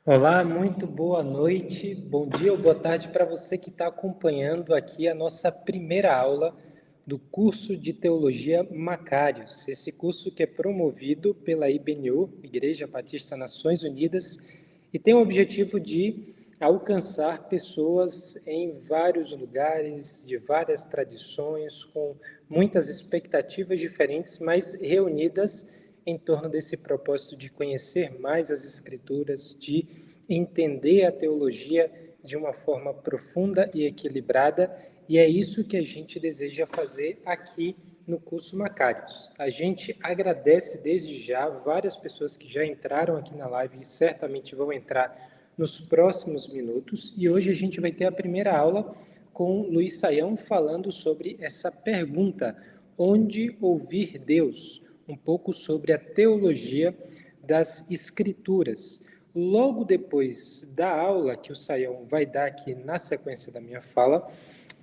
Olá, muito boa noite, bom dia ou boa tarde para você que está acompanhando aqui a nossa primeira aula do curso de Teologia Macários. Esse curso que é promovido pela IBNU, Igreja Batista Nações Unidas, e tem o objetivo de alcançar pessoas em vários lugares, de várias tradições, com muitas expectativas diferentes, mas reunidas em torno desse propósito de conhecer mais as Escrituras, de entender a teologia de uma forma profunda e equilibrada, e é isso que a gente deseja fazer aqui no curso Macários. A gente agradece desde já várias pessoas que já entraram aqui na live e certamente vão entrar nos próximos minutos, e hoje a gente vai ter a primeira aula com Luiz Saião falando sobre essa pergunta: onde ouvir Deus? Um pouco sobre a teologia das Escrituras. Logo depois da aula que o Saião vai dar aqui na sequência da minha fala,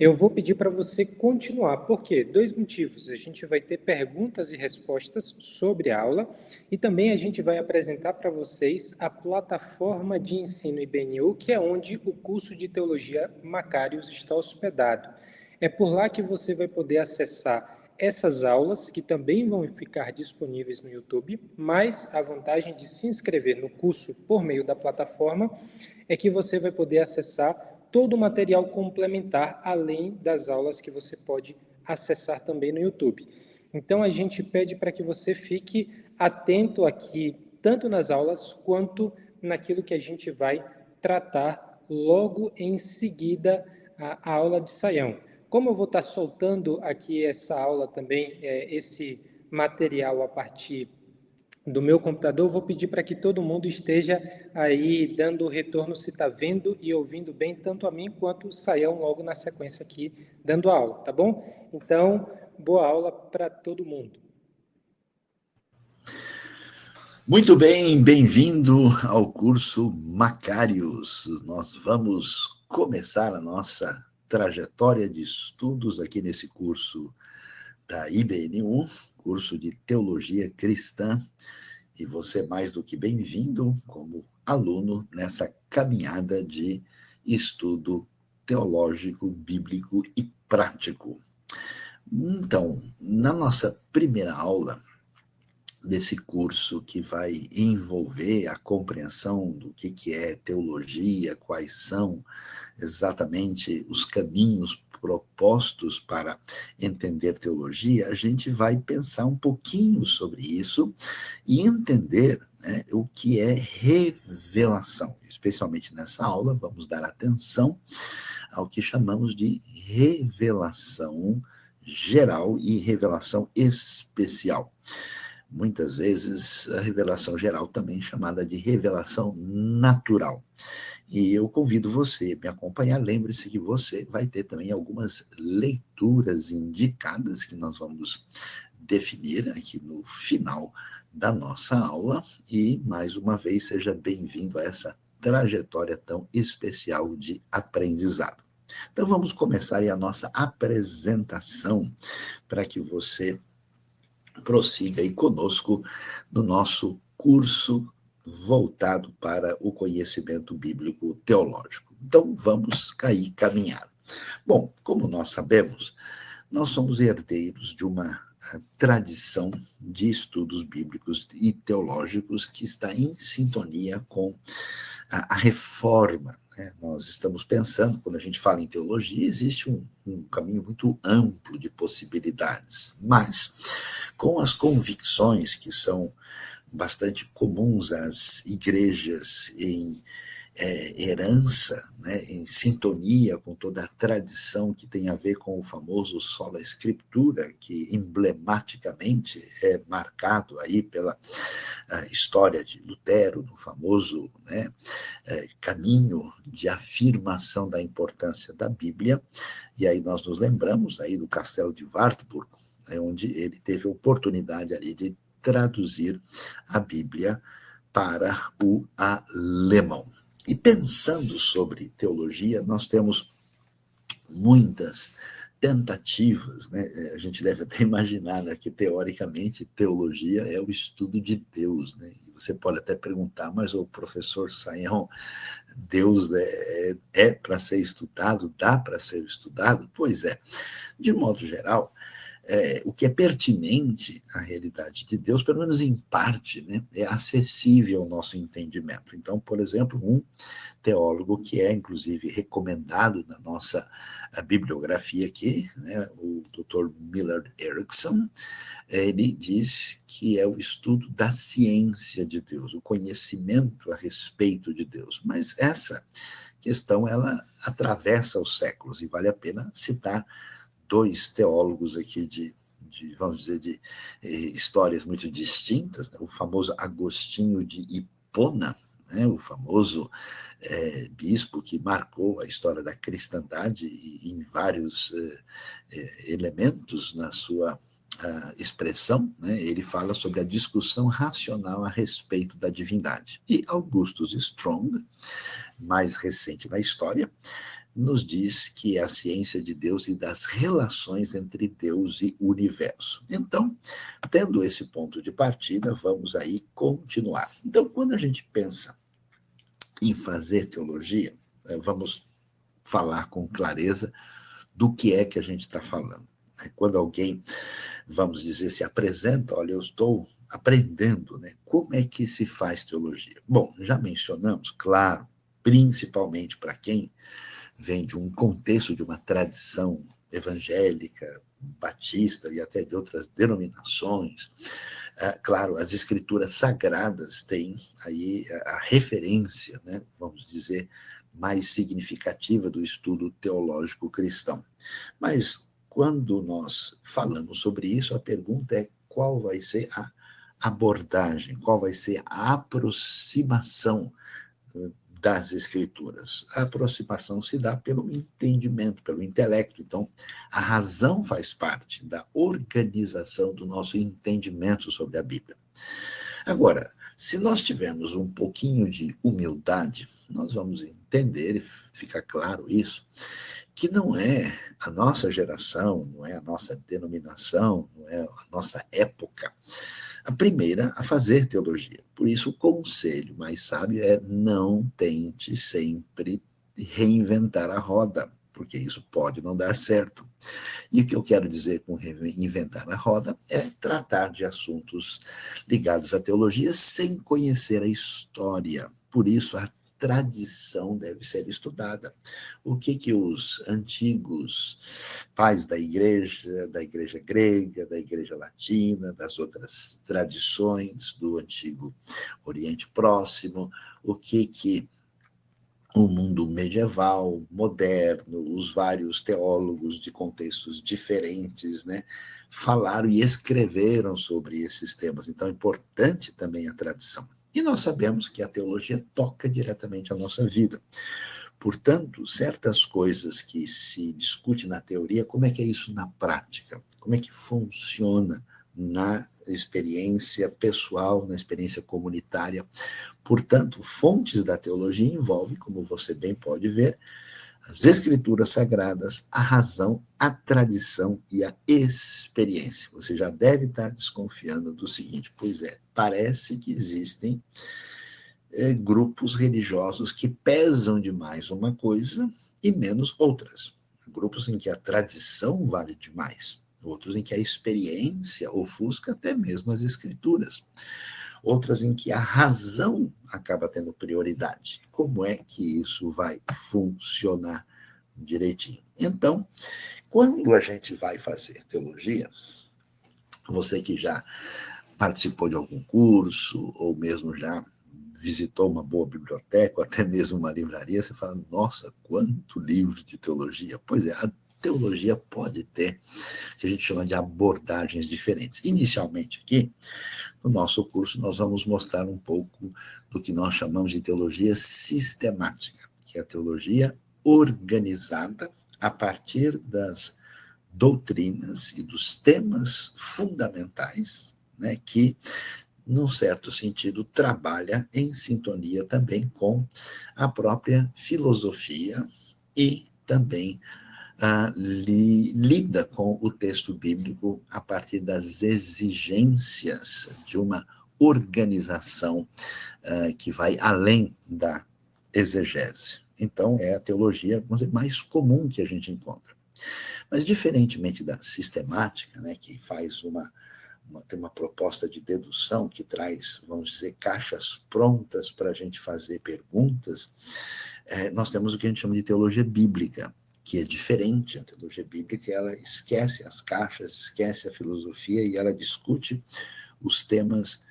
eu vou pedir para você continuar. Por quê? Dois motivos. A gente vai ter perguntas e respostas sobre a aula e também a gente vai apresentar para vocês a plataforma de ensino IBNU, que é onde o curso de Teologia Macários está hospedado. É por lá que você vai poder acessar essas aulas, que também vão ficar disponíveis no YouTube, mas a vantagem de se inscrever no curso por meio da plataforma é que você vai poder acessar todo o material complementar, além das aulas que você pode acessar também no YouTube. Então, a gente pede para que você fique atento aqui, tanto nas aulas quanto naquilo que a gente vai tratar logo em seguida a aula de Saião. Como eu vou estar soltando aqui essa aula também, esse material a partir do meu computador, vou pedir para que todo mundo esteja aí dando o retorno se está vendo e ouvindo bem, tanto a mim quanto o Saião logo na sequência aqui, dando a aula, tá bom? Então, boa aula para todo mundo. Muito bem, bem-vindo ao curso Macários. Nós vamos começar a nossa trajetória de estudos aqui nesse curso da IBNU, curso de Teologia Cristã, e você é mais do que bem-vindo como aluno nessa caminhada de estudo teológico, bíblico e prático. Então, na nossa primeira aula desse curso que vai envolver a compreensão do que é teologia, quais são exatamente os caminhos propostos para entender teologia, a gente vai pensar um pouquinho sobre isso e entender, né, o que é revelação. Especialmente nessa aula, vamos dar atenção ao que chamamos de revelação geral e revelação especial. Muitas vezes, a revelação geral também chamada de revelação natural. E eu convido você a me acompanhar. Lembre-se que você vai ter também algumas leituras indicadas que nós vamos definir aqui no final da nossa aula. E, mais uma vez, seja bem-vindo a essa trajetória tão especial de aprendizado. Então, vamos começar aí a nossa apresentação para que você prossiga aí conosco no nosso curso voltado para o conhecimento bíblico teológico. Então, vamos aí caminhar. Bom, como nós sabemos, nós somos herdeiros de uma tradição de estudos bíblicos e teológicos que está em sintonia com a reforma. Né? Nós estamos pensando, quando a gente fala em teologia, existe um caminho muito amplo de possibilidades, mas com as convicções que são bastante comuns às igrejas em herança, né, em sintonia com toda a tradição que tem a ver com o famoso sola escritura, que emblematicamente é marcado aí pela história de Lutero, no famoso, né, caminho de afirmação da importância da Bíblia. E aí nós nos lembramos aí do Castelo de Wartburg, onde ele teve a oportunidade ali de traduzir a Bíblia para o alemão. E pensando sobre teologia, nós temos muitas tentativas, né? A gente deve até imaginar, né, que, teoricamente, teologia é o estudo de Deus, né? E você pode até perguntar, mas o professor Sayão, Deus é para ser estudado, dá para ser estudado? Pois é, de modo geral, o que é pertinente à realidade de Deus, pelo menos em parte, né, é acessível ao nosso entendimento. Então, por exemplo, um teólogo que é, inclusive, recomendado na nossa bibliografia aqui, né, o Dr. Millard Erickson, ele diz que é o estudo da ciência de Deus, o conhecimento a respeito de Deus. Mas essa questão, ela atravessa os séculos, e vale a pena citar dois teólogos aqui vamos dizer, de histórias muito distintas, né? O famoso Agostinho de Hipona, né? O famoso bispo que marcou a história da cristandade em vários elementos na sua expressão, né? Ele fala sobre a discussão racional a respeito da divindade. E Augustus Strong, mais recente na história, nos diz que é a ciência de Deus e das relações entre Deus e o universo. Então, tendo esse ponto de partida, vamos aí continuar. Então, quando a gente pensa em fazer teologia, vamos falar com clareza do que é que a gente está falando. Quando alguém, vamos dizer, se apresenta, olha, eu estou aprendendo, né? Como é que se faz teologia? Bom, já mencionamos, claro, principalmente para quem vem de um contexto, de uma tradição evangélica, batista e até de outras denominações. Claro, as escrituras sagradas têm aí a referência, né, vamos dizer, mais significativa do estudo teológico cristão. Mas, quando nós falamos sobre isso, a pergunta é qual vai ser a abordagem, qual vai ser a aproximação das escrituras. A aproximação se dá pelo entendimento, pelo intelecto. Então, a razão faz parte da organização do nosso entendimento sobre a Bíblia. Agora, se nós tivermos um pouquinho de humildade, nós vamos entender, e fica claro isso, que não é a nossa geração, não é a nossa denominação, não é a nossa época a primeira a fazer teologia. Por isso, o conselho mais sábio é: não tente sempre reinventar a roda, porque isso pode não dar certo. E o que eu quero dizer com reinventar a roda é tratar de assuntos ligados à teologia sem conhecer a história. Por isso, a tradição deve ser estudada. O que os antigos pais da igreja grega, da igreja latina, das outras tradições do antigo Oriente Próximo, o que o mundo medieval, moderno, os vários teólogos de contextos diferentes, né, falaram e escreveram sobre esses temas. Então, é importante também a tradição. E nós sabemos que a teologia toca diretamente a nossa vida. Portanto, certas coisas que se discute na teoria, como é que é isso na prática? Como é que funciona na experiência pessoal, na experiência comunitária? Portanto, fontes da teologia envolvem, como você bem pode ver, as escrituras sagradas, a razão, a tradição e a experiência. Você já deve estar desconfiando do seguinte: pois é, parece que existem grupos religiosos que pesam demais uma coisa e menos outras. Grupos em que a tradição vale demais, outros em que a experiência ofusca até mesmo as escrituras, outras em que a razão acaba tendo prioridade. Como é que isso vai funcionar direitinho? Então, quando a gente vai fazer teologia, você que já participou de algum curso, ou mesmo já visitou uma boa biblioteca, ou até mesmo uma livraria, você fala: nossa, quanto livro de teologia. Pois é, a teologia pode ter o que a gente chama de abordagens diferentes. Inicialmente aqui, no nosso curso, nós vamos mostrar um pouco do que nós chamamos de teologia sistemática, que é a teologia organizada a partir das doutrinas e dos temas fundamentais, né, que, num certo sentido, trabalha em sintonia também com a própria filosofia e também lida com o texto bíblico a partir das exigências de uma organização que vai além da exegese. Então, é a teologia, vamos dizer, mais comum que a gente encontra. Mas, diferentemente da sistemática, né, que faz tem uma proposta de dedução que traz, vamos dizer, caixas prontas para a gente fazer perguntas, nós temos o que a gente chama de teologia bíblica, que é diferente. A teologia bíblica, ela esquece as caixas, esquece a filosofia e ela discute os temas,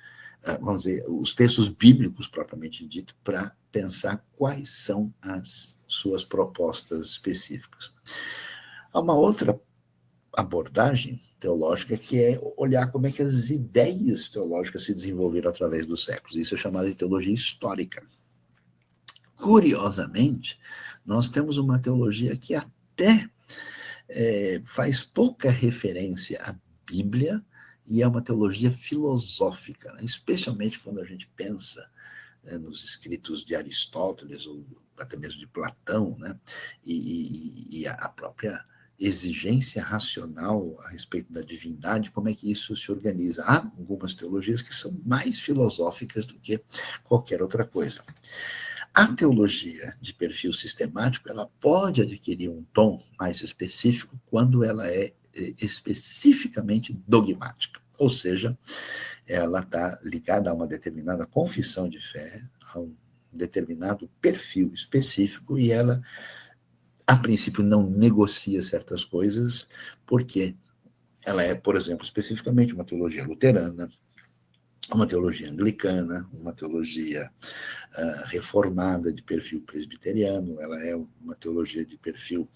vamos dizer, os textos bíblicos propriamente dito, para pensar quais são as suas propostas específicas. Há uma outra abordagem teológica que é olhar como é que as ideias teológicas se desenvolveram através dos séculos. Isso é chamado de teologia histórica. Curiosamente, nós temos uma teologia que até faz pouca referência à Bíblia e é uma teologia filosófica, né? Especialmente quando a gente pensa nos escritos de Aristóteles ou até mesmo de Platão, né? E a própria exigência racional a respeito da divindade, como é que isso se organiza. Há algumas teologias que são mais filosóficas do que qualquer outra coisa. A teologia de perfil sistemático, ela pode adquirir um tom mais específico quando ela é especificamente dogmática, ou seja, ela está ligada a uma determinada confissão de fé, a um determinado perfil específico, e ela, a princípio, não negocia certas coisas, porque ela é, por exemplo, especificamente uma teologia luterana, uma teologia anglicana, uma teologia reformada de perfil presbiteriano, ela é uma teologia de perfil,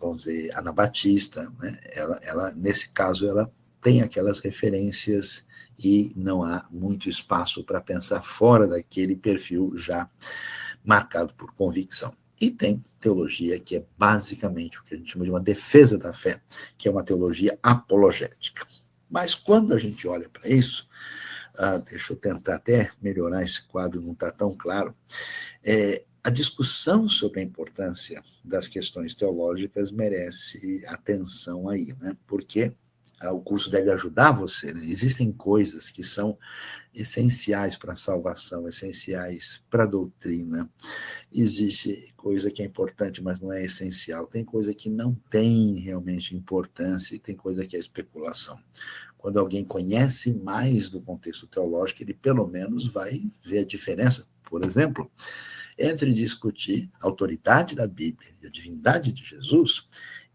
vamos dizer, anabatista, né? Ela, nesse caso, ela tem aquelas referências e não há muito espaço para pensar fora daquele perfil já marcado por convicção. E tem teologia que é basicamente o que a gente chama de uma defesa da fé, que é uma teologia apologética. Mas quando a gente olha para isso, deixa eu tentar até melhorar esse quadro, não está tão claro, a discussão sobre a importância das questões teológicas merece atenção aí, né? Porque o curso deve ajudar você, né? Existem coisas que são essenciais para a salvação, essenciais para a doutrina. Existe coisa que é importante, mas não é essencial. Tem coisa que não tem realmente importância e tem coisa que é especulação. Quando alguém conhece mais do contexto teológico, ele pelo menos vai ver a diferença, por exemplo, entre discutir a autoridade da Bíblia e a divindade de Jesus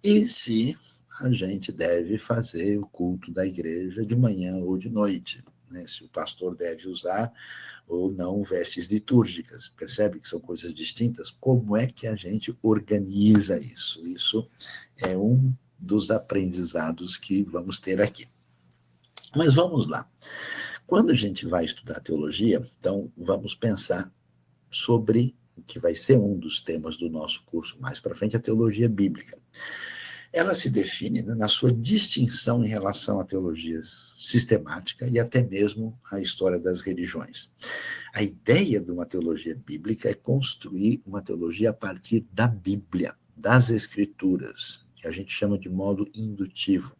e se a gente deve fazer o culto da igreja de manhã ou de noite, né? Se o pastor deve usar ou não vestes litúrgicas. Percebe que são coisas distintas? Como é que a gente organiza isso? Isso é um dos aprendizados que vamos ter aqui. Mas vamos lá. Quando a gente vai estudar teologia, então vamos pensar sobre o que vai ser um dos temas do nosso curso mais para frente, a teologia bíblica. Ela se define, né, na sua distinção em relação à teologia sistemática e até mesmo à história das religiões. A ideia de uma teologia bíblica é construir uma teologia a partir da Bíblia, das Escrituras, que a gente chama de modo indutivo.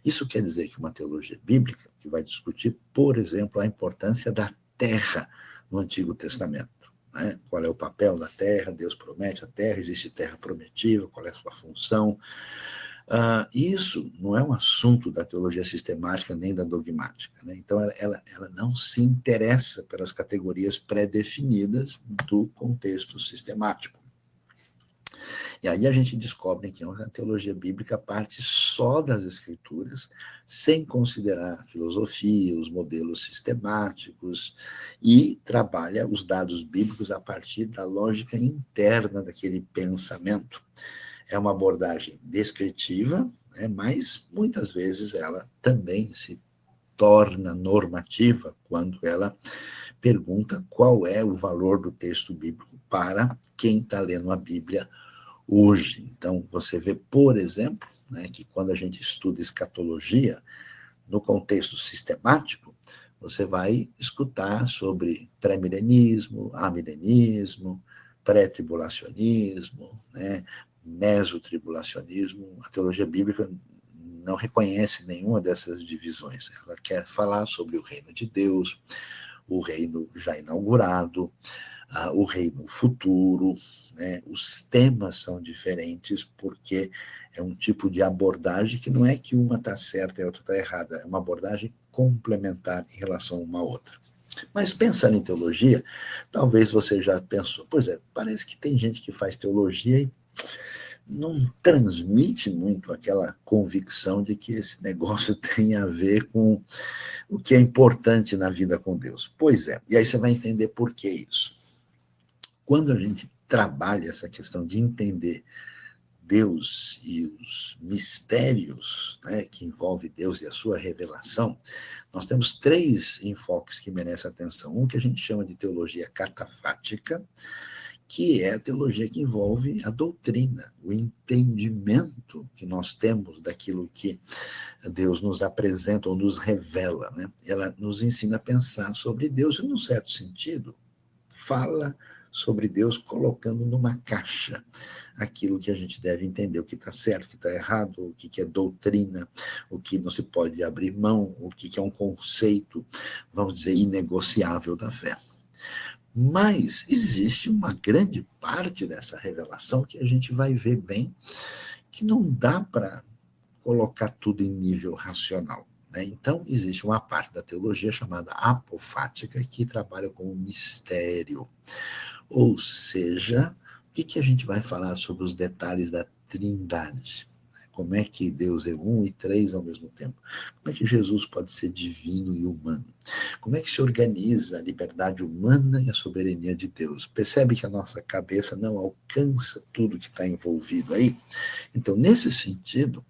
Isso quer dizer que uma teologia bíblica, que vai discutir, por exemplo, a importância da terra no Antigo Testamento. Né? Qual é o papel da terra? Deus promete a terra, existe terra prometida, qual é a sua função? Isso não é um assunto da teologia sistemática nem da dogmática. Né? Então, ela não se interessa pelas categorias pré-definidas do contexto sistemático. E aí a gente descobre que a teologia bíblica parte só das escrituras, sem considerar a filosofia, os modelos sistemáticos, e trabalha os dados bíblicos a partir da lógica interna daquele pensamento. É uma abordagem descritiva, né, mas muitas vezes ela também se torna normativa quando ela pergunta qual é o valor do texto bíblico para quem está lendo a Bíblia hoje. Então, você vê, por exemplo, né, que quando a gente estuda escatologia, no contexto sistemático, você vai escutar sobre pré-milenismo, amilenismo, pré-tribulacionismo, né, mesotribulacionismo, a teologia bíblica não reconhece nenhuma dessas divisões. Ela quer falar sobre o reino de Deus, o reino já inaugurado, o reino futuro, né? Os temas são diferentes porque é um tipo de abordagem que não é que uma está certa e a outra está errada, é uma abordagem complementar em relação a uma outra. Mas pensando em teologia, talvez você já pensou, pois é, parece que tem gente que faz teologia e não transmite muito aquela convicção de que esse negócio tem a ver com o que é importante na vida com Deus. Pois é, e aí você vai entender por que isso. Quando a gente trabalha essa questão de entender Deus e os mistérios, né, que envolve Deus e a sua revelação, nós temos três enfoques que merecem atenção. Um que a gente chama de teologia catafática, que é a teologia que envolve a doutrina, o entendimento que nós temos daquilo que Deus nos apresenta ou nos revela, né? Ela nos ensina a pensar sobre Deus e, num certo sentido, fala sobre Deus colocando numa caixa aquilo que a gente deve entender, o que está certo, o que está errado, o que é doutrina, o que não se pode abrir mão, o que é um conceito, vamos dizer, inegociável da fé. Mas existe uma grande parte dessa revelação que a gente vai ver bem que não dá para colocar tudo em nível racional. Né? Então, existe uma parte da teologia chamada apofática que trabalha com o mistério. Ou seja, o que a gente vai falar sobre os detalhes da Trindade? Como é que Deus é um e três ao mesmo tempo? Como é que Jesus pode ser divino e humano? Como é que se organiza a liberdade humana e a soberania de Deus? Percebe que a nossa cabeça não alcança tudo que está envolvido aí? Então, nesse sentido,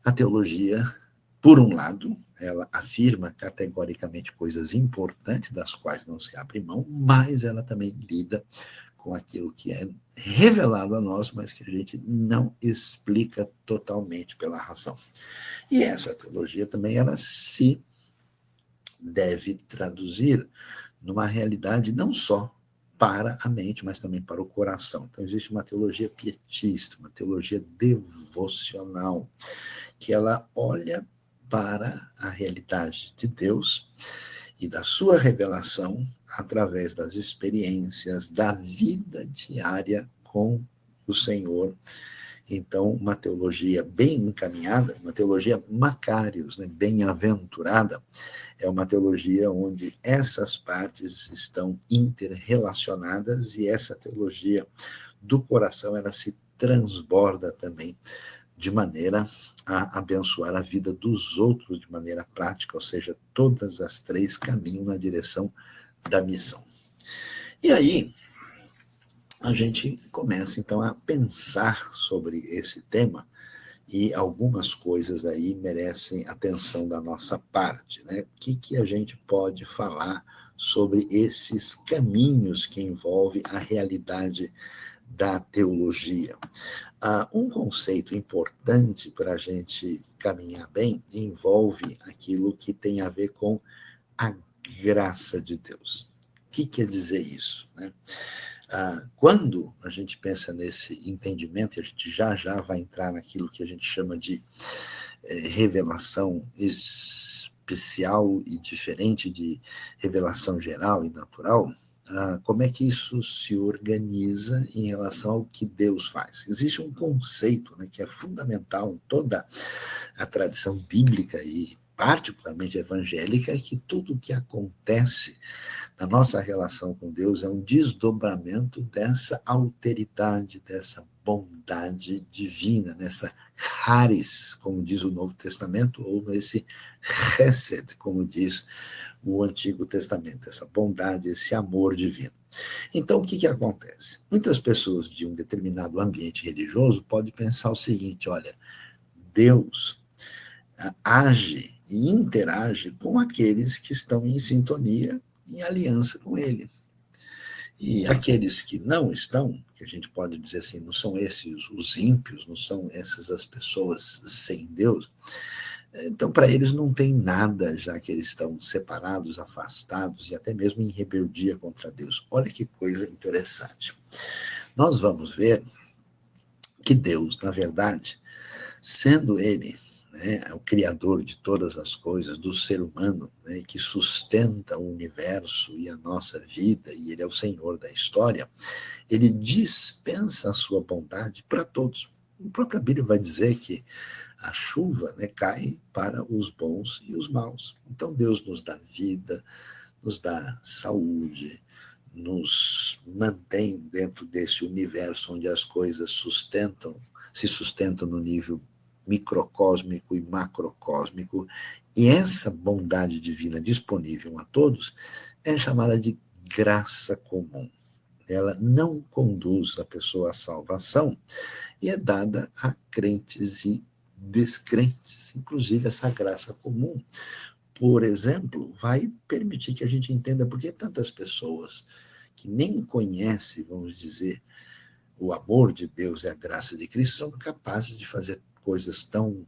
a teologia, por um lado, ela afirma categoricamente coisas importantes das quais não se abre mão, mas ela também lida com aquilo que é revelado a nós, mas que a gente não explica totalmente pela razão. E essa teologia também, ela se deve traduzir numa realidade não só para a mente, mas também para o coração. Então, existe uma teologia pietista, uma teologia devocional, que ela olha para a realidade de Deus e da sua revelação através das experiências da vida diária com o Senhor. Então, uma teologia bem encaminhada, uma teologia Macários, né, bem-aventurada, é uma teologia onde essas partes estão interrelacionadas e essa teologia do coração, ela se transborda também de maneira a abençoar a vida dos outros de maneira prática, ou seja, todas as três caminham na direção da missão. E aí, a gente começa, então, a pensar sobre esse tema e algumas coisas aí merecem atenção da nossa parte, né? O que a gente pode falar sobre esses caminhos que envolvem a realidade da teologia? Um conceito importante para a gente caminhar bem envolve aquilo que tem a ver com a graça de Deus. O que quer dizer isso, né? Quando a gente pensa nesse entendimento, e a gente já vai entrar naquilo que a gente chama de revelação especial e diferente de revelação geral e natural, como é que isso se organiza em relação ao que Deus faz? Existe um conceito, né, que é fundamental em toda a tradição bíblica e particularmente evangélica, é que tudo o que acontece na nossa relação com Deus é um desdobramento dessa alteridade, dessa bondade divina, nessa charis, como diz o Novo Testamento, ou nesse chesed, como diz o Antigo Testamento, essa bondade, esse amor divino. Então, o que acontece? Muitas pessoas de um determinado ambiente religioso podem pensar o seguinte: olha, Deus age e interage com aqueles que estão em sintonia, em aliança com ele. E aqueles que não estão, que a gente pode dizer assim, não são esses os ímpios, não são essas as pessoas sem Deus, então para eles não tem nada, já que eles estão separados, afastados e até mesmo em rebeldia contra Deus. Olha que coisa interessante. Nós vamos ver que Deus, na verdade, sendo Ele, né, o Criador de todas as coisas, do ser humano, né, que sustenta o universo e a nossa vida, e Ele é o Senhor da história, Ele dispensa a sua bondade para todos. A própria Bíblia vai dizer que a chuva, né, cai para os bons e os maus. Então Deus nos dá vida, nos dá saúde, nos mantém dentro desse universo onde as coisas se sustentam no nível microcósmico e macrocósmico, e essa bondade divina disponível a todos é chamada de graça comum. Ela não conduz a pessoa à salvação e é dada a crentes e descrentes. Inclusive, essa graça comum, por exemplo, vai permitir que a gente entenda por que tantas pessoas que nem conhecem, vamos dizer, o amor de Deus e a graça de Cristo são capazes de fazer coisas tão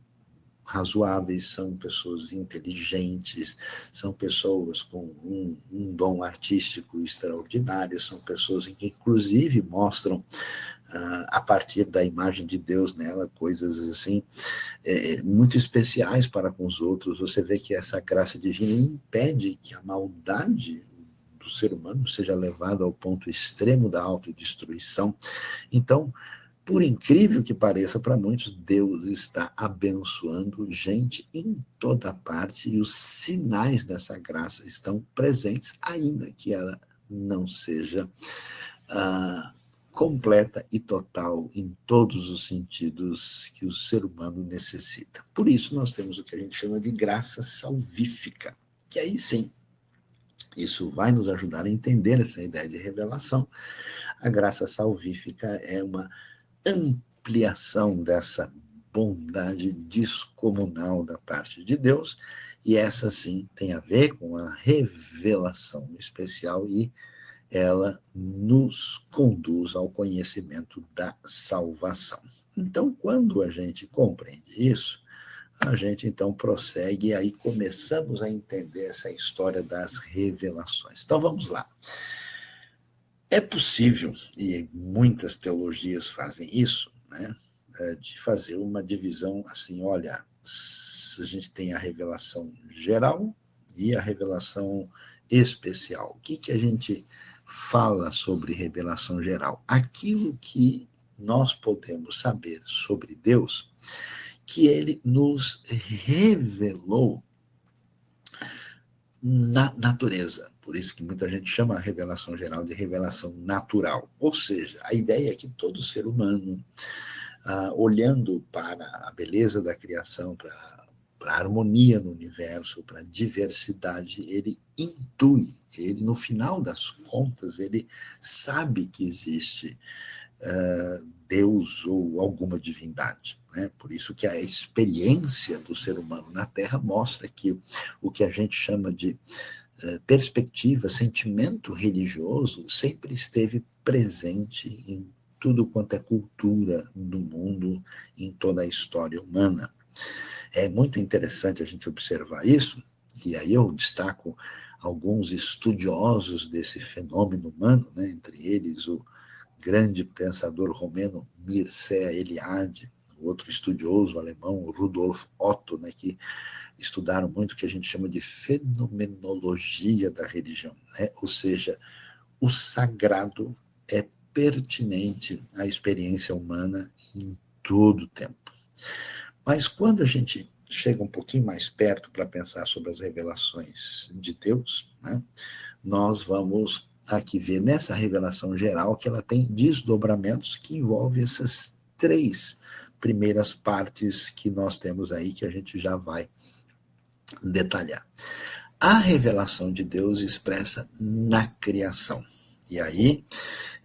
razoáveis, são pessoas inteligentes, são pessoas com um dom artístico extraordinário, são pessoas que inclusive mostram a partir da imagem de Deus nela, coisas assim, muito especiais para com os outros. Você vê que essa graça divina impede que a maldade do ser humano seja levada ao ponto extremo da autodestruição. Então, por incrível que pareça para muitos, Deus está abençoando gente em toda parte e os sinais dessa graça estão presentes, ainda que ela não seja completa e total em todos os sentidos que o ser humano necessita. Por isso nós temos o que a gente chama de graça salvífica, que aí sim, isso vai nos ajudar a entender essa ideia de revelação. A graça salvífica é uma ampliação dessa bondade descomunal da parte de Deus, e essa sim tem a ver com a revelação especial, e ela nos conduz ao conhecimento da salvação. Então, quando a gente compreende isso, a gente então prossegue e aí começamos a entender essa história das revelações. Então vamos lá. É possível, e muitas teologias fazem isso, né, de fazer uma divisão assim, olha, a gente tem a revelação geral e a revelação especial. O que a gente fala sobre revelação geral? Aquilo que nós podemos saber sobre Deus, que Ele nos revelou na natureza. Por isso que muita gente chama a revelação geral de revelação natural. Ou seja, a ideia é que todo ser humano, olhando para a beleza da criação, para a harmonia no universo, para a diversidade, ele intui, ele, no final das contas, ele sabe que existe Deus ou alguma divindade. Né? Por isso que a experiência do ser humano na Terra mostra que o que a gente chama de perspectiva, sentimento religioso, sempre esteve presente em tudo quanto é cultura do mundo, em toda a história humana. É muito interessante a gente observar isso, e aí eu destaco alguns estudiosos desse fenômeno humano, né, entre eles o grande pensador romeno Mircea Eliade, outro estudioso alemão, Rudolf Otto, né, que estudaram muito o que a gente chama de fenomenologia da religião, né? Ou seja, o sagrado é pertinente à experiência humana em todo o tempo. Mas quando a gente chega um pouquinho mais perto para pensar sobre as revelações de Deus, né, nós vamos aqui ver nessa revelação geral que ela tem desdobramentos que envolvem essas três primeiras partes que nós temos aí, que a gente já vai detalhar. A revelação de Deus expressa na criação. E aí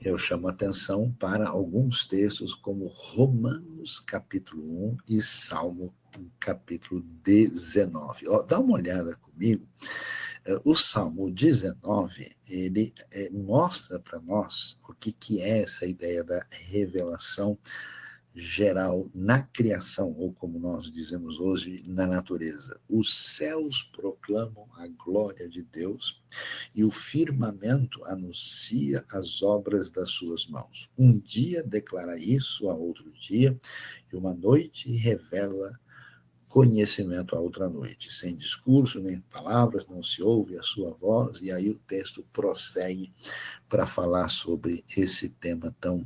eu chamo a atenção para alguns textos como Romanos capítulo 1 e Salmo capítulo 19. Dá uma olhada comigo. O Salmo 19, ele mostra para nós o que é essa ideia da revelação geral na criação, ou como nós dizemos hoje, na natureza. Os céus proclamam a glória de Deus e o firmamento anuncia as obras das suas mãos. Um dia declara isso a outro dia, e uma noite revela conhecimento a outra noite. Sem discurso, nem palavras, não se ouve a sua voz, e aí o texto prossegue para falar sobre esse tema tão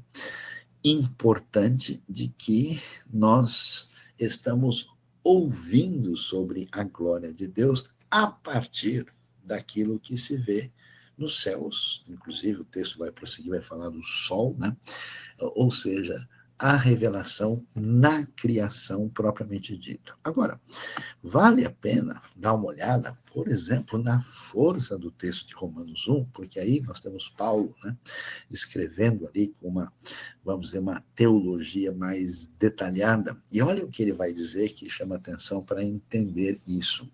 importante de que nós estamos ouvindo sobre a glória de Deus a partir daquilo que se vê nos céus. Inclusive, o texto vai prosseguir, vai falar do sol, né? Ou seja, a revelação na criação propriamente dita. Agora, vale a pena dar uma olhada, por exemplo, na força do texto de Romanos 1, porque aí nós temos Paulo, né, escrevendo ali com uma, vamos dizer, uma teologia mais detalhada. E olha o que ele vai dizer que chama atenção para entender isso.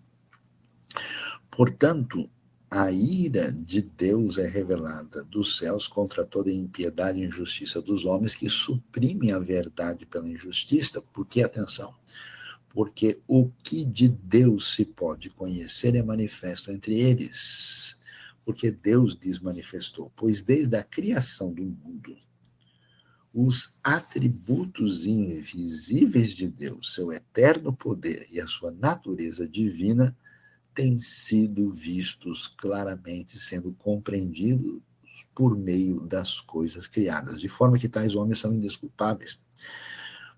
Portanto, a ira de Deus é revelada dos céus contra toda a impiedade e injustiça dos homens que suprimem a verdade pela injustiça, porque, atenção, porque o que de Deus se pode conhecer é manifesto entre eles, porque Deus lhes manifestou, pois desde a criação do mundo, os atributos invisíveis de Deus, seu eterno poder e a sua natureza divina, têm sido vistos claramente, sendo compreendidos por meio das coisas criadas, de forma que tais homens são indesculpáveis,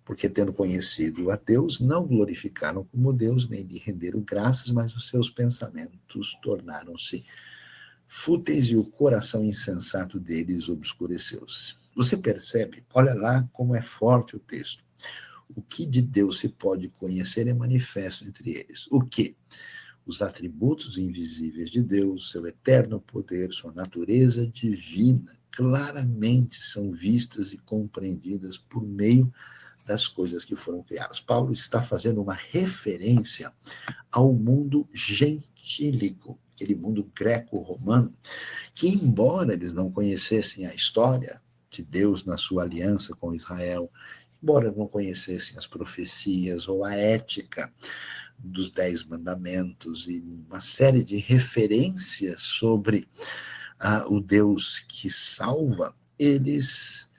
porque tendo conhecido a Deus, não glorificaram como Deus, nem lhe renderam graças, mas os seus pensamentos tornaram-se fúteis e o coração insensato deles obscureceu-se. Você percebe? Olha lá como é forte o texto. O que de Deus se pode conhecer é manifesto entre eles. O que? Os atributos invisíveis de Deus, seu eterno poder, sua natureza divina, claramente são vistas e compreendidas por meio das coisas que foram criadas. Paulo está fazendo uma referência ao mundo gentílico, aquele mundo greco-romano, que, embora eles não conhecessem a história de Deus na sua aliança com Israel, embora não conhecessem as profecias ou a ética dos 10 mandamentos e uma série de referências sobre o Deus que salva, eles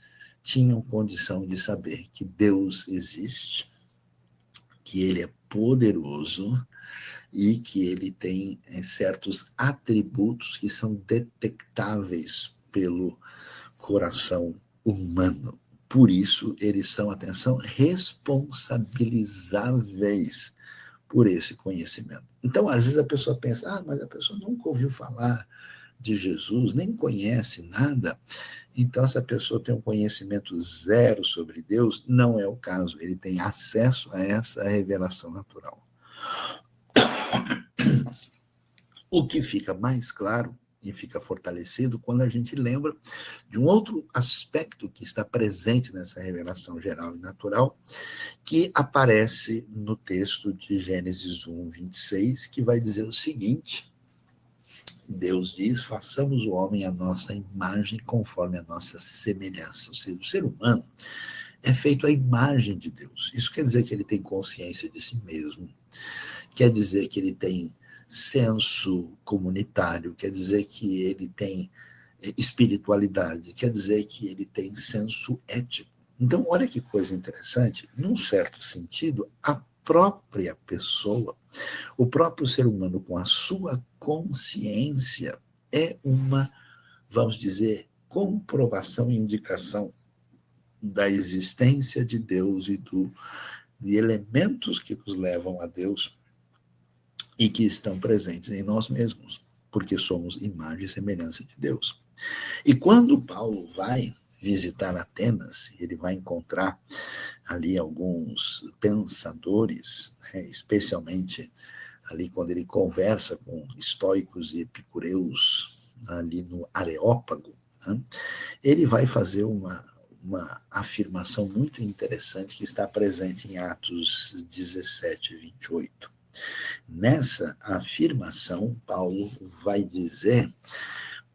tinham condição de saber que Deus existe, que ele é poderoso e que ele tem certos atributos que são detectáveis pelo coração humano. Por isso, eles são, atenção, responsabilizáveis por esse conhecimento. Então, às vezes a pessoa pensa, mas a pessoa nunca ouviu falar de Jesus, nem conhece nada, então essa pessoa tem um conhecimento zero sobre Deus. Não é o caso, ele tem acesso a essa revelação natural. O que fica mais claro e fica fortalecido quando a gente lembra de um outro aspecto que está presente nessa revelação geral e natural, que aparece no texto de Gênesis 1, 26, que vai dizer o seguinte: Deus diz, façamos o homem à nossa imagem conforme a nossa semelhança. Ou seja, o ser humano é feito à imagem de Deus. Isso quer dizer que ele tem consciência de si mesmo, quer dizer que ele tem senso comunitário, quer dizer que ele tem espiritualidade, quer dizer que ele tem senso ético. Então, olha que coisa interessante, num certo sentido, a própria pessoa, o próprio ser humano com a sua consciência é uma, vamos dizer, comprovação e indicação da existência de Deus e de elementos que nos levam a Deus e que estão presentes em nós mesmos, porque somos imagem e semelhança de Deus. E quando Paulo vai visitar Atenas, ele vai encontrar ali alguns pensadores, né, especialmente ali quando ele conversa com estoicos e epicureus ali no Areópago, né, ele vai fazer uma afirmação muito interessante que está presente em Atos 17, 28. Nessa afirmação, Paulo vai dizer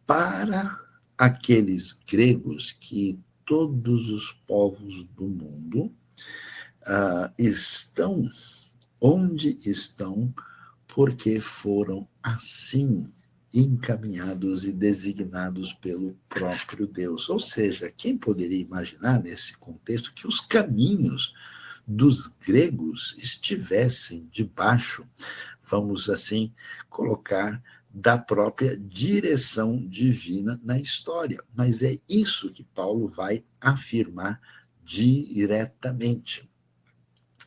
para aqueles gregos que todos os povos do mundo estão onde estão porque foram assim encaminhados e designados pelo próprio Deus. Ou seja, quem poderia imaginar nesse contexto que os caminhos dos gregos estivessem debaixo, vamos assim colocar, da própria direção divina na história. Mas é isso que Paulo vai afirmar diretamente.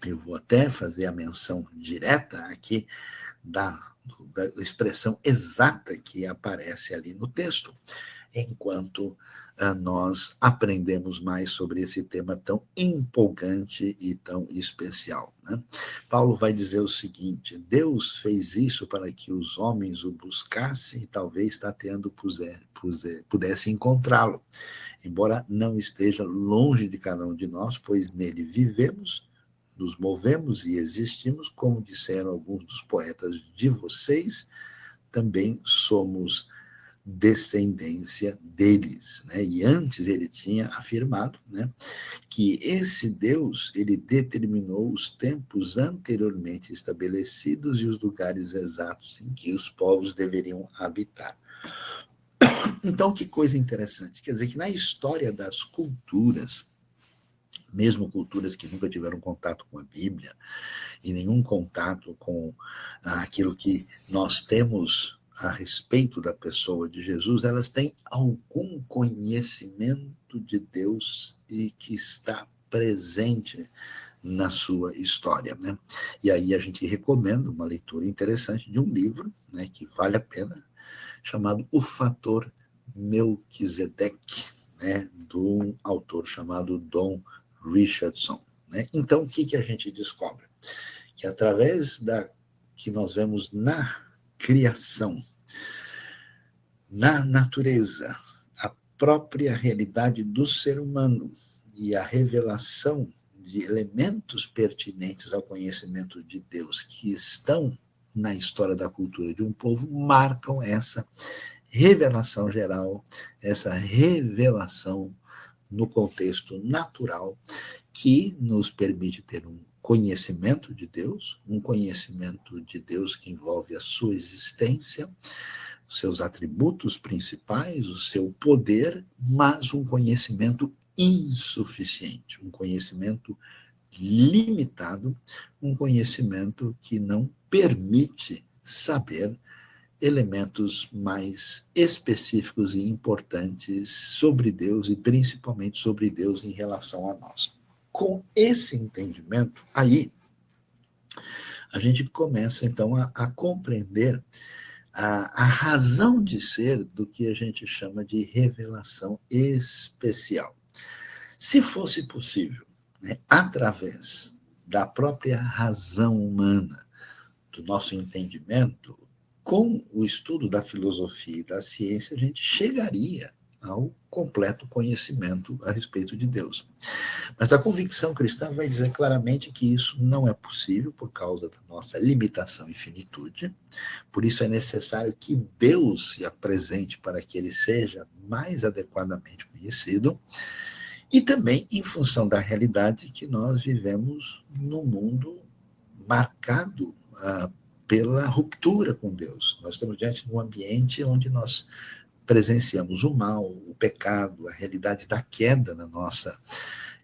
Eu vou até fazer a menção direta aqui da expressão exata que aparece ali no texto, enquanto nós aprendemos mais sobre esse tema tão empolgante e tão especial. Né? Paulo vai dizer o seguinte: Deus fez isso para que os homens o buscassem e talvez tateando pudesse encontrá-lo, embora não esteja longe de cada um de nós, pois nele vivemos, nos movemos e existimos, como disseram alguns dos poetas de vocês, também somos descendência deles, né? E antes ele tinha afirmado, né, que esse Deus, ele determinou os tempos anteriormente estabelecidos e os lugares exatos em que os povos deveriam habitar. Então, que coisa interessante, quer dizer que na história das culturas, mesmo culturas que nunca tiveram contato com a Bíblia e nenhum contato com aquilo que nós temos a respeito da pessoa de Jesus, elas têm algum conhecimento de Deus e que está presente na sua história, né? E aí a gente recomenda uma leitura interessante de um livro, né, que vale a pena, chamado O Fator Melquisedeque, né, de um autor chamado Don Richardson. Né? Então, o que a gente descobre? Que através da que nós vemos na criação, na natureza, a própria realidade do ser humano e a revelação de elementos pertinentes ao conhecimento de Deus que estão na história da cultura de um povo marcam essa revelação geral, essa revelação no contexto natural, que nos permite ter um conhecimento de Deus, um conhecimento de Deus que envolve a sua existência, os seus atributos principais, o seu poder, mas um conhecimento insuficiente, um conhecimento limitado, um conhecimento que não permite saber elementos mais específicos e importantes sobre Deus e principalmente sobre Deus em relação a nós. Com esse entendimento, aí a gente começa então a compreender a razão de ser do que a gente chama de revelação especial. Se fosse possível, né, através da própria razão humana, do nosso entendimento, com o estudo da filosofia e da ciência, a gente chegaria ao completo conhecimento a respeito de Deus. Mas a convicção cristã vai dizer claramente que isso não é possível por causa da nossa limitação e finitude. Por isso é necessário que Deus se apresente para que ele seja mais adequadamente conhecido, e também em função da realidade que nós vivemos no mundo marcado pela ruptura com Deus. Nós estamos diante de um ambiente onde nós presenciamos o mal, o pecado, a realidade da queda na nossa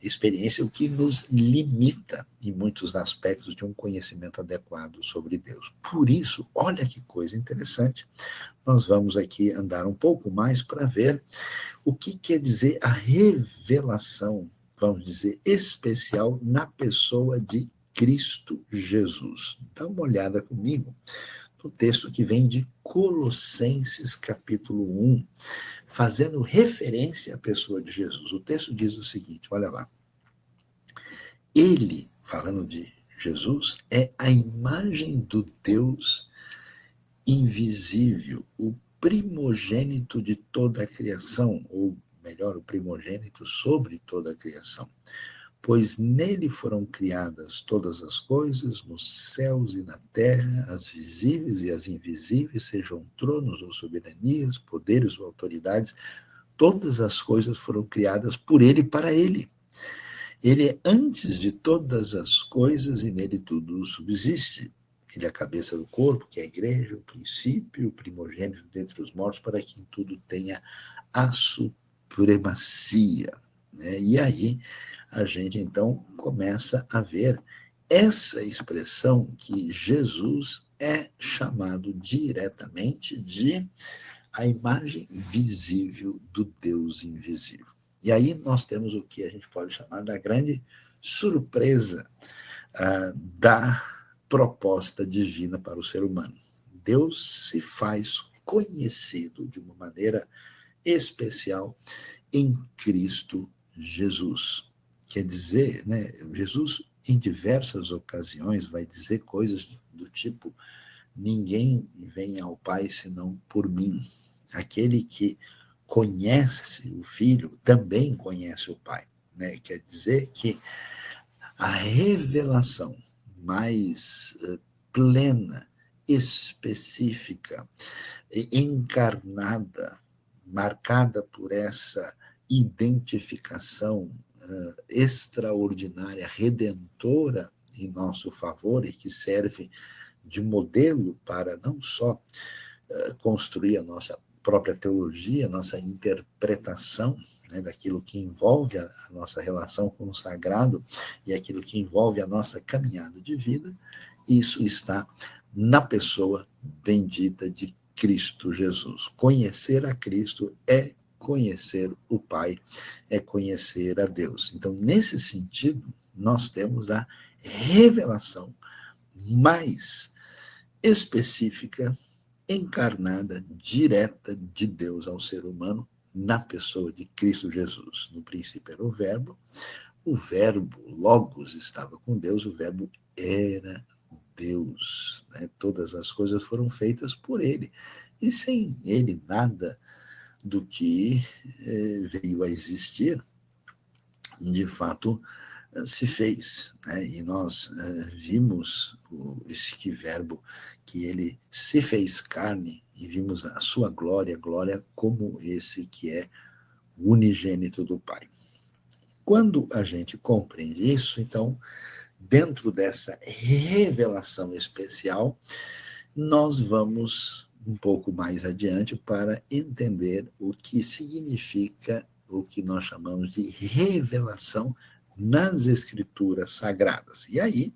experiência, o que nos limita em muitos aspectos de um conhecimento adequado sobre Deus. Por isso, olha que coisa interessante, nós vamos aqui andar um pouco mais para ver o que quer dizer a revelação, vamos dizer, especial na pessoa de Cristo Jesus. Dá uma olhada comigo no texto que vem de Colossenses capítulo 1, fazendo referência à pessoa de Jesus. O texto diz o seguinte, olha lá. Ele, falando de Jesus, é a imagem do Deus invisível, o primogênito de toda a criação, ou melhor, o primogênito sobre toda a criação. Pois nele foram criadas todas as coisas, nos céus e na terra, as visíveis e as invisíveis, sejam tronos ou soberanias, poderes ou autoridades, todas as coisas foram criadas por ele e para ele. Ele é antes de todas as coisas e nele tudo subsiste. Ele é a cabeça do corpo, que é a igreja, o princípio, o primogênito dentre os mortos, para que em tudo tenha a supremacia. Né? E aí a gente então começa a ver essa expressão que Jesus é chamado diretamente de a imagem visível do Deus invisível. E aí nós temos o que a gente pode chamar da grande surpresa da proposta divina para o ser humano. Deus se faz conhecido de uma maneira especial em Cristo Jesus. Quer dizer, né, Jesus, em diversas ocasiões, vai dizer coisas do tipo: ninguém vem ao Pai senão por mim. Aquele que conhece o Filho também conhece o Pai. Né? Quer dizer que a revelação mais plena, específica, encarnada, marcada por essa identificação extraordinária, redentora em nosso favor e que serve de modelo para não só construir a nossa própria teologia, a nossa interpretação, né, daquilo que envolve a nossa relação com o sagrado e aquilo que envolve a nossa caminhada de vida, isso está na pessoa bendita de Cristo Jesus. Conhecer a Cristo é conhecer o Pai, é conhecer a Deus. Então, nesse sentido, nós temos a revelação mais específica, encarnada, direta de Deus ao ser humano na pessoa de Cristo Jesus. No princípio era o verbo logos estava com Deus, o verbo era Deus. Né? Todas as coisas foram feitas por ele. E sem ele, nada do que veio a existir, de fato, se fez. Né? E nós vimos esse verbo que ele se fez carne e vimos a sua glória, glória como esse que é o unigênito do Pai. Quando a gente compreende isso, então, dentro dessa revelação especial, nós vamos um pouco mais adiante para entender o que significa o que nós chamamos de revelação nas Escrituras Sagradas. E aí,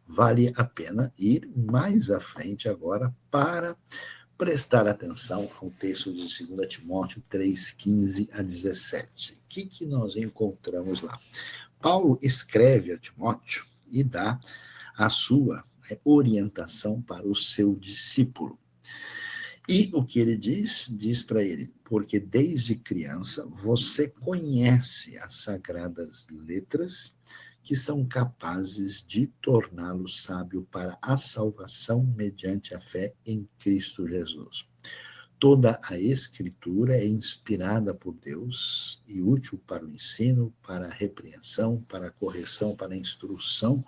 vale a pena ir mais à frente agora para prestar atenção ao texto de 2 Timóteo 3, 15 a 17. O que nós encontramos lá? Paulo escreve a Timóteo e dá a sua orientação para o seu discípulo. E o que ele diz para ele: porque desde criança você conhece as sagradas letras que são capazes de torná-lo sábio para a salvação mediante a fé em Cristo Jesus. Toda a Escritura é inspirada por Deus e útil para o ensino, para a repreensão, para a correção, para a instrução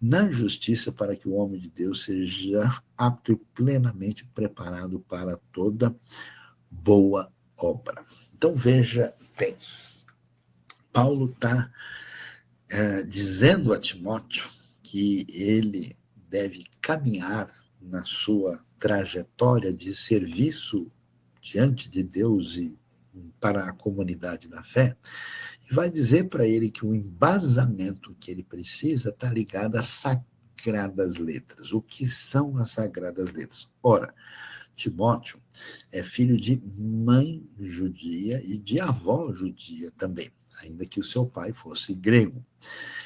na justiça, para que o homem de Deus seja apto e plenamente preparado para toda boa obra. Então veja bem, Paulo está dizendo a Timóteo que ele deve caminhar na sua trajetória de serviço diante de Deus e para a comunidade da fé, e vai dizer para ele que o embasamento que ele precisa está ligado às sagradas letras. O que são as sagradas letras? Ora, Timóteo é filho de mãe judia e de avó judia também, ainda que o seu pai fosse grego.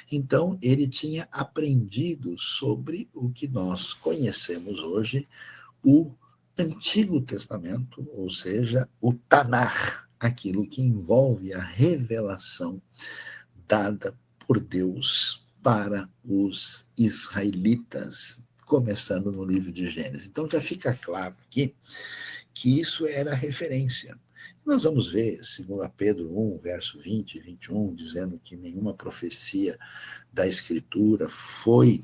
Então, ele tinha aprendido sobre o que nós conhecemos hoje, o Antigo Testamento, ou seja, o Tanar, aquilo que envolve a revelação dada por Deus para os israelitas, começando no livro de Gênesis. Então já fica claro aqui que isso era referência. Nós vamos ver, segundo Pedro 1, verso 20 e 21, dizendo que nenhuma profecia da Escritura foi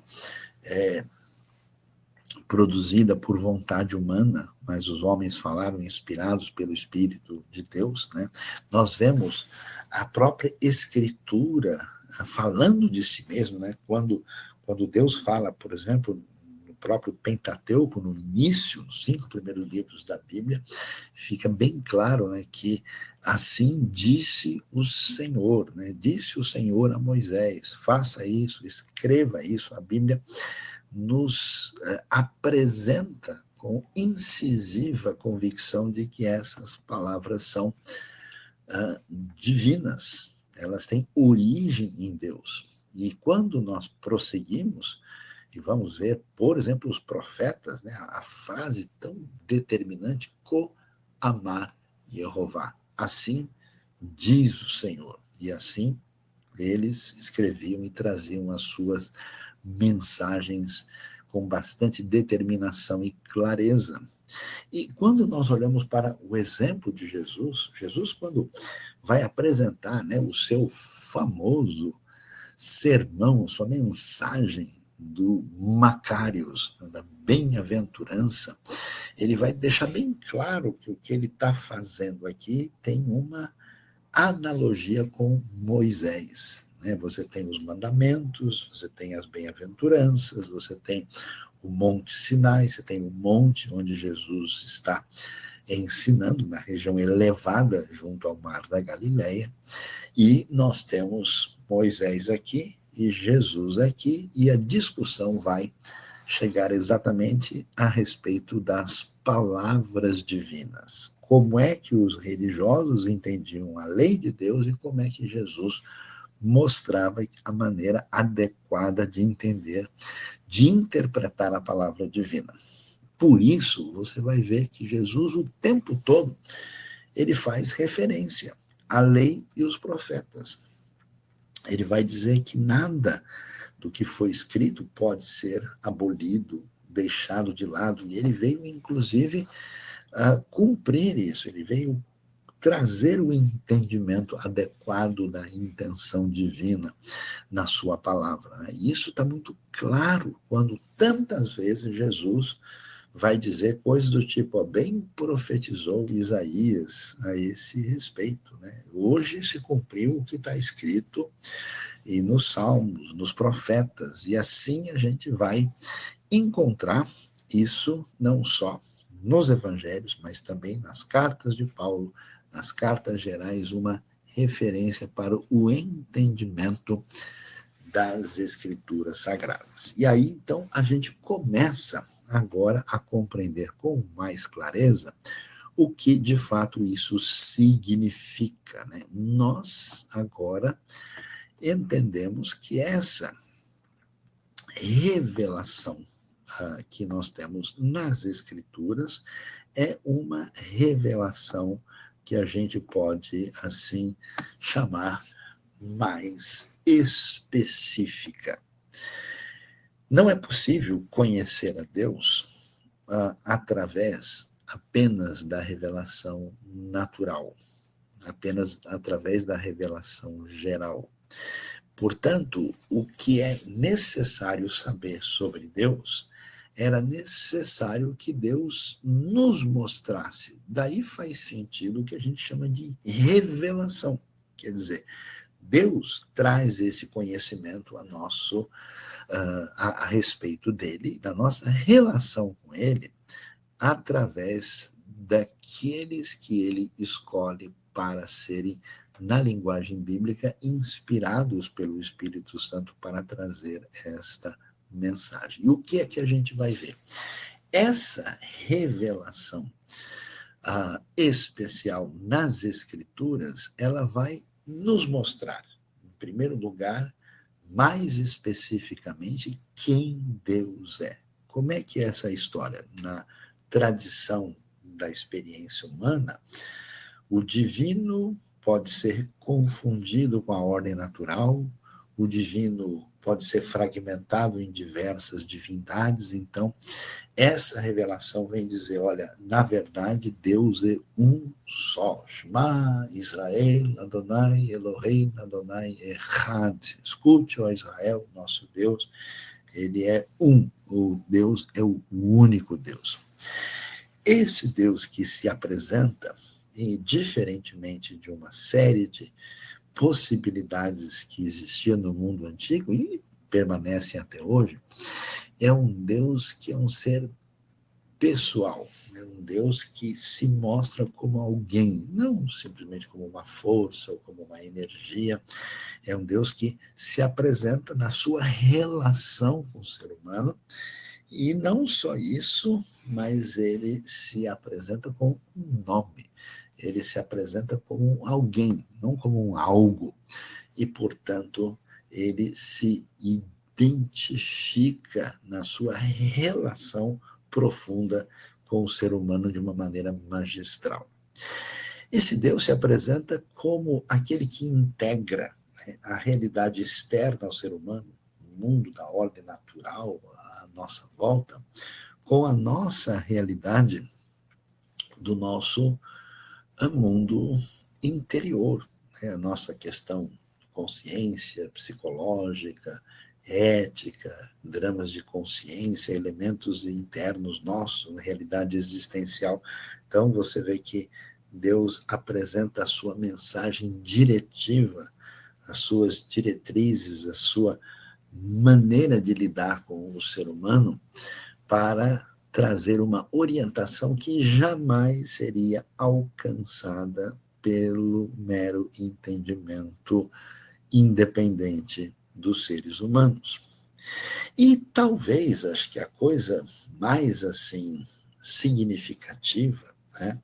produzida por vontade humana, mas os homens falaram inspirados pelo Espírito de Deus. Né? Nós vemos a própria Escritura falando de si mesmo, né? Quando Deus fala, por exemplo, no próprio Pentateuco, no início, nos 5 primeiros livros da Bíblia, fica bem claro, né, que assim disse o Senhor, né? Disse o Senhor a Moisés, faça isso, escreva isso. A Bíblia nos apresenta com incisiva convicção de que essas palavras são divinas, elas têm origem em Deus. E quando nós prosseguimos, e vamos ver, por exemplo, os profetas, né, a frase tão determinante, co-amar Jeová. Assim diz o Senhor. E assim eles escreviam e traziam as suas mensagens com bastante determinação e clareza. E quando nós olhamos para o exemplo de Jesus, Jesus, quando vai apresentar, né, o seu famoso sermão, sua mensagem do Macários, da bem-aventurança, ele vai deixar bem claro que o que ele está fazendo aqui tem uma analogia com Moisés. Né? Você tem os mandamentos, você tem as bem-aventuranças, você tem o Monte Sinai, você tem o monte onde Jesus está ensinando, na região elevada junto ao mar da Galileia, e nós temos Moisés aqui e Jesus aqui, e a discussão vai chegar exatamente a respeito das palavras divinas. Como é que os religiosos entendiam a lei de Deus e como é que Jesus mostrava a maneira adequada de entender, de interpretar a palavra divina. Por isso, você vai ver que Jesus, o tempo todo, ele faz referência à lei e os profetas. Ele vai dizer que nada do que foi escrito pode ser abolido, deixado de lado, e ele veio, inclusive, a cumprir isso, ele veio trazer o entendimento adequado da intenção divina na sua palavra. Né? E isso está muito claro quando tantas vezes Jesus vai dizer coisas do tipo, ó, bem profetizou Isaías a esse respeito. Né? Hoje se cumpriu o que está escrito e nos Salmos, nos profetas, e assim a gente vai encontrar isso não só nos evangelhos, mas também nas cartas de Paulo, nas cartas gerais, uma referência para o entendimento das escrituras sagradas. E aí, então, a gente começa agora a compreender com mais clareza o que, de fato, isso significa. Né? Nós, agora, entendemos que essa revelação que nós temos nas Escrituras é uma revelação que a gente pode, assim, chamar mais específica. Não é possível conhecer a Deus através apenas da revelação natural, apenas através da revelação geral. Portanto, o que é necessário saber sobre Deus, era necessário que Deus nos mostrasse. Daí faz sentido o que a gente chama de revelação. Quer dizer, Deus traz esse conhecimento a respeito dele, da nossa relação com ele, através daqueles que ele escolhe para serem, na linguagem bíblica, inspirados pelo Espírito Santo para trazer esta mensagem. E o que é que a gente vai ver? Essa revelação especial nas Escrituras, ela vai nos mostrar, em primeiro lugar, mais especificamente, quem Deus é. Como é que é essa história? Na tradição da experiência humana, o divino pode ser confundido com a ordem natural, o divino pode ser fragmentado em diversas divindades. Então, essa revelação vem dizer, olha, na verdade, Deus é um só. Shema Israel, Adonai Elohim, Adonai Echad. Escute, ó Israel, nosso Deus, ele é um. O Deus é o único Deus. Esse Deus que se apresenta, e diferentemente de uma série de possibilidades que existiam no mundo antigo e permanecem até hoje, é um Deus que é um ser pessoal, é um Deus que se mostra como alguém, não simplesmente como uma força ou como uma energia. É um Deus que se apresenta na sua relação com o ser humano, e não só isso, mas ele se apresenta com um nome. Ele se apresenta como alguém, não como um algo. E, portanto, ele se identifica na sua relação profunda com o ser humano de uma maneira magistral. Esse Deus se apresenta como aquele que integra, né, a realidade externa ao ser humano, o mundo da ordem natural, à nossa volta, com a nossa realidade do nosso mundo interior, né, a nossa questão de consciência psicológica, ética, dramas de consciência, elementos internos nossos, realidade existencial. Então, você vê que Deus apresenta a sua mensagem diretiva, as suas diretrizes, a sua maneira de lidar com o ser humano para trazer uma orientação que jamais seria alcançada pelo mero entendimento independente dos seres humanos. E talvez, acho que a coisa mais assim significativa, né,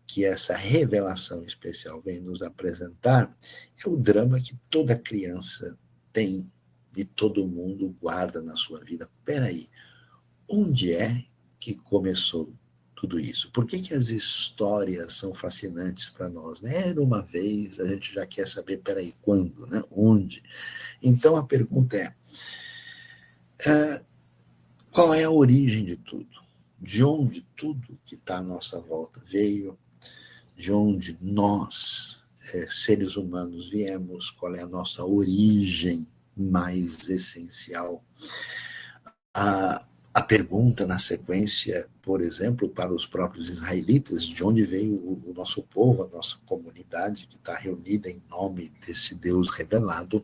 que essa revelação especial vem nos apresentar, é o drama que toda criança tem e todo mundo guarda na sua vida. Peraí, onde é que começou tudo isso? Por que, que as histórias são fascinantes para nós? Né? Era uma vez, a gente já quer saber, peraí, quando, né? Onde? Então a pergunta é, qual é a origem de tudo? De onde tudo que está à nossa volta veio? De onde nós, seres humanos, viemos? Qual é a nossa origem mais essencial? A pergunta na sequência, por exemplo, para os próprios israelitas, de onde veio o nosso povo, a nossa comunidade que está reunida em nome desse Deus revelado.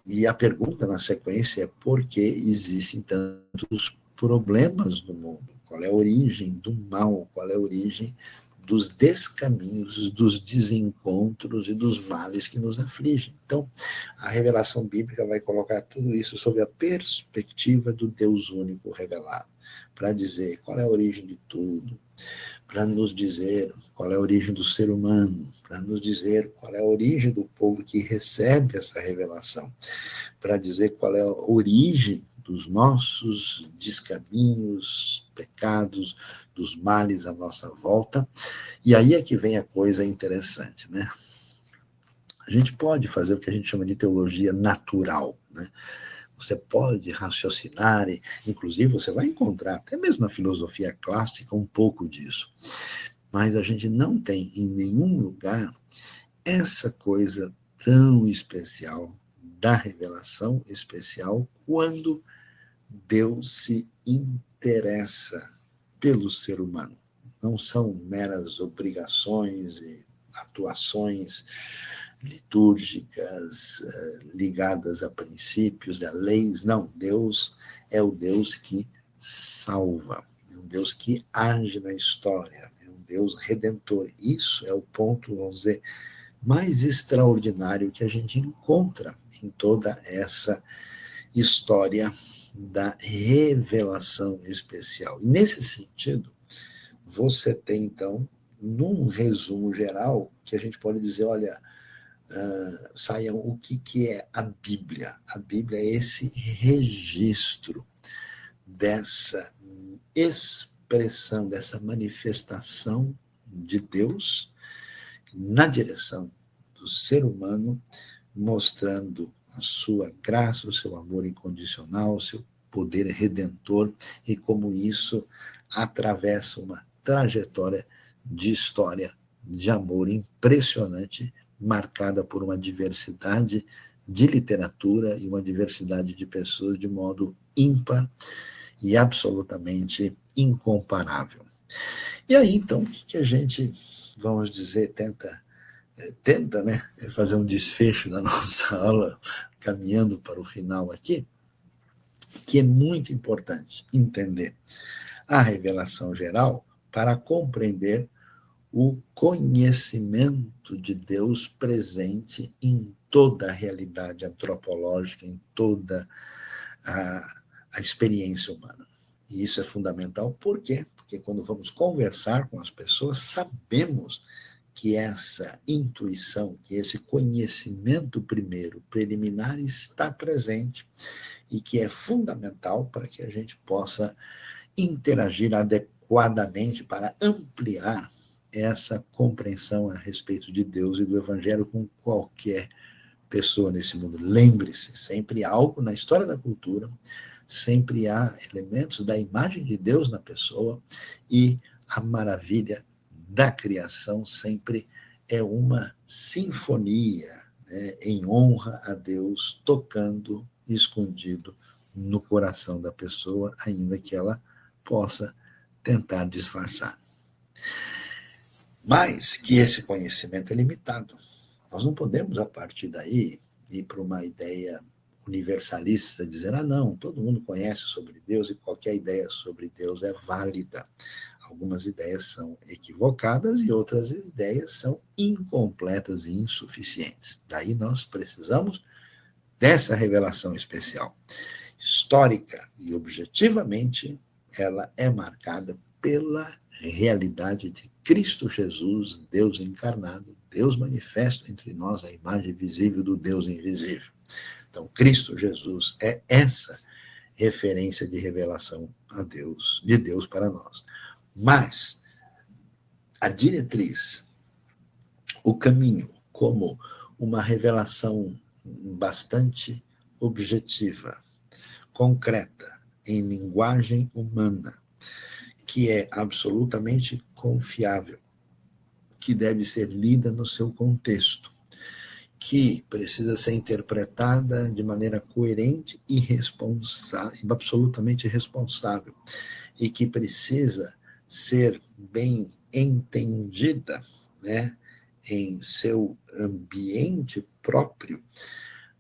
E a pergunta na sequência é por que existem tantos problemas no mundo? Qual é a origem do mal? Qual é a origem dos descaminhos, dos desencontros e dos males que nos afligem? Então, a revelação bíblica vai colocar tudo isso sob a perspectiva do Deus único revelado, para dizer qual é a origem de tudo, para nos dizer qual é a origem do ser humano, para nos dizer qual é a origem do povo que recebe essa revelação, para dizer qual é a origem dos nossos descaminhos, pecados, dos males à nossa volta. E aí é que vem a coisa interessante, né? A gente pode fazer o que a gente chama de teologia natural, né? Você pode raciocinar, e, inclusive você vai encontrar, até mesmo na filosofia clássica, um pouco disso. Mas a gente não tem em nenhum lugar essa coisa tão especial da revelação especial quando Deus se interessa pelo ser humano. Não são meras obrigações e atuações litúrgicas ligadas a princípios, a leis. Não, Deus é o Deus que salva, é um Deus que age na história, é um Deus redentor. Isso é o ponto, vamos dizer, mais extraordinário que a gente encontra em toda essa história da revelação especial. E nesse sentido, você tem, então, num resumo geral, que a gente pode dizer, olha, saiam o que é a Bíblia. A Bíblia é esse registro dessa expressão, dessa manifestação de Deus na direção do ser humano, mostrando a sua graça, o seu amor incondicional, o seu poder redentor, e como isso atravessa uma trajetória de história de amor impressionante, marcada por uma diversidade de literatura e uma diversidade de pessoas de modo ímpar e absolutamente incomparável. E aí, então, o que a gente, vamos dizer, tenta tenta, né, fazer um desfecho da nossa aula, caminhando para o final aqui, que é muito importante entender a revelação geral para compreender o conhecimento de Deus presente em toda a realidade antropológica, em toda a experiência humana. E isso é fundamental, por quê? Porque quando vamos conversar com as pessoas, sabemos que essa intuição, que esse conhecimento primeiro, preliminar, está presente e que é fundamental para que a gente possa interagir adequadamente para ampliar essa compreensão a respeito de Deus e do Evangelho com qualquer pessoa nesse mundo. Lembre-se, sempre há algo na história da cultura, sempre há elementos da imagem de Deus na pessoa e a maravilha da criação sempre é uma sinfonia, né, em honra a Deus, tocando escondido no coração da pessoa, ainda que ela possa tentar disfarçar. Mas que esse conhecimento é limitado. Nós não podemos, a partir daí, ir para uma ideia universalista, dizer, não, todo mundo conhece sobre Deus e qualquer ideia sobre Deus é válida. Algumas ideias são equivocadas e outras ideias são incompletas e insuficientes. Daí nós precisamos dessa revelação especial. Histórica e objetivamente, ela é marcada pela realidade de Cristo Jesus, Deus encarnado, Deus manifesto entre nós, a imagem visível do Deus invisível. Então, Cristo Jesus é essa referência de revelação a Deus, de Deus para nós. Mas a diretriz, o caminho, como uma revelação bastante objetiva, concreta, em linguagem humana, que é absolutamente confiável, que deve ser lida no seu contexto, que precisa ser interpretada de maneira coerente e absolutamente responsável, e que precisa ser bem entendida, né, em seu ambiente próprio.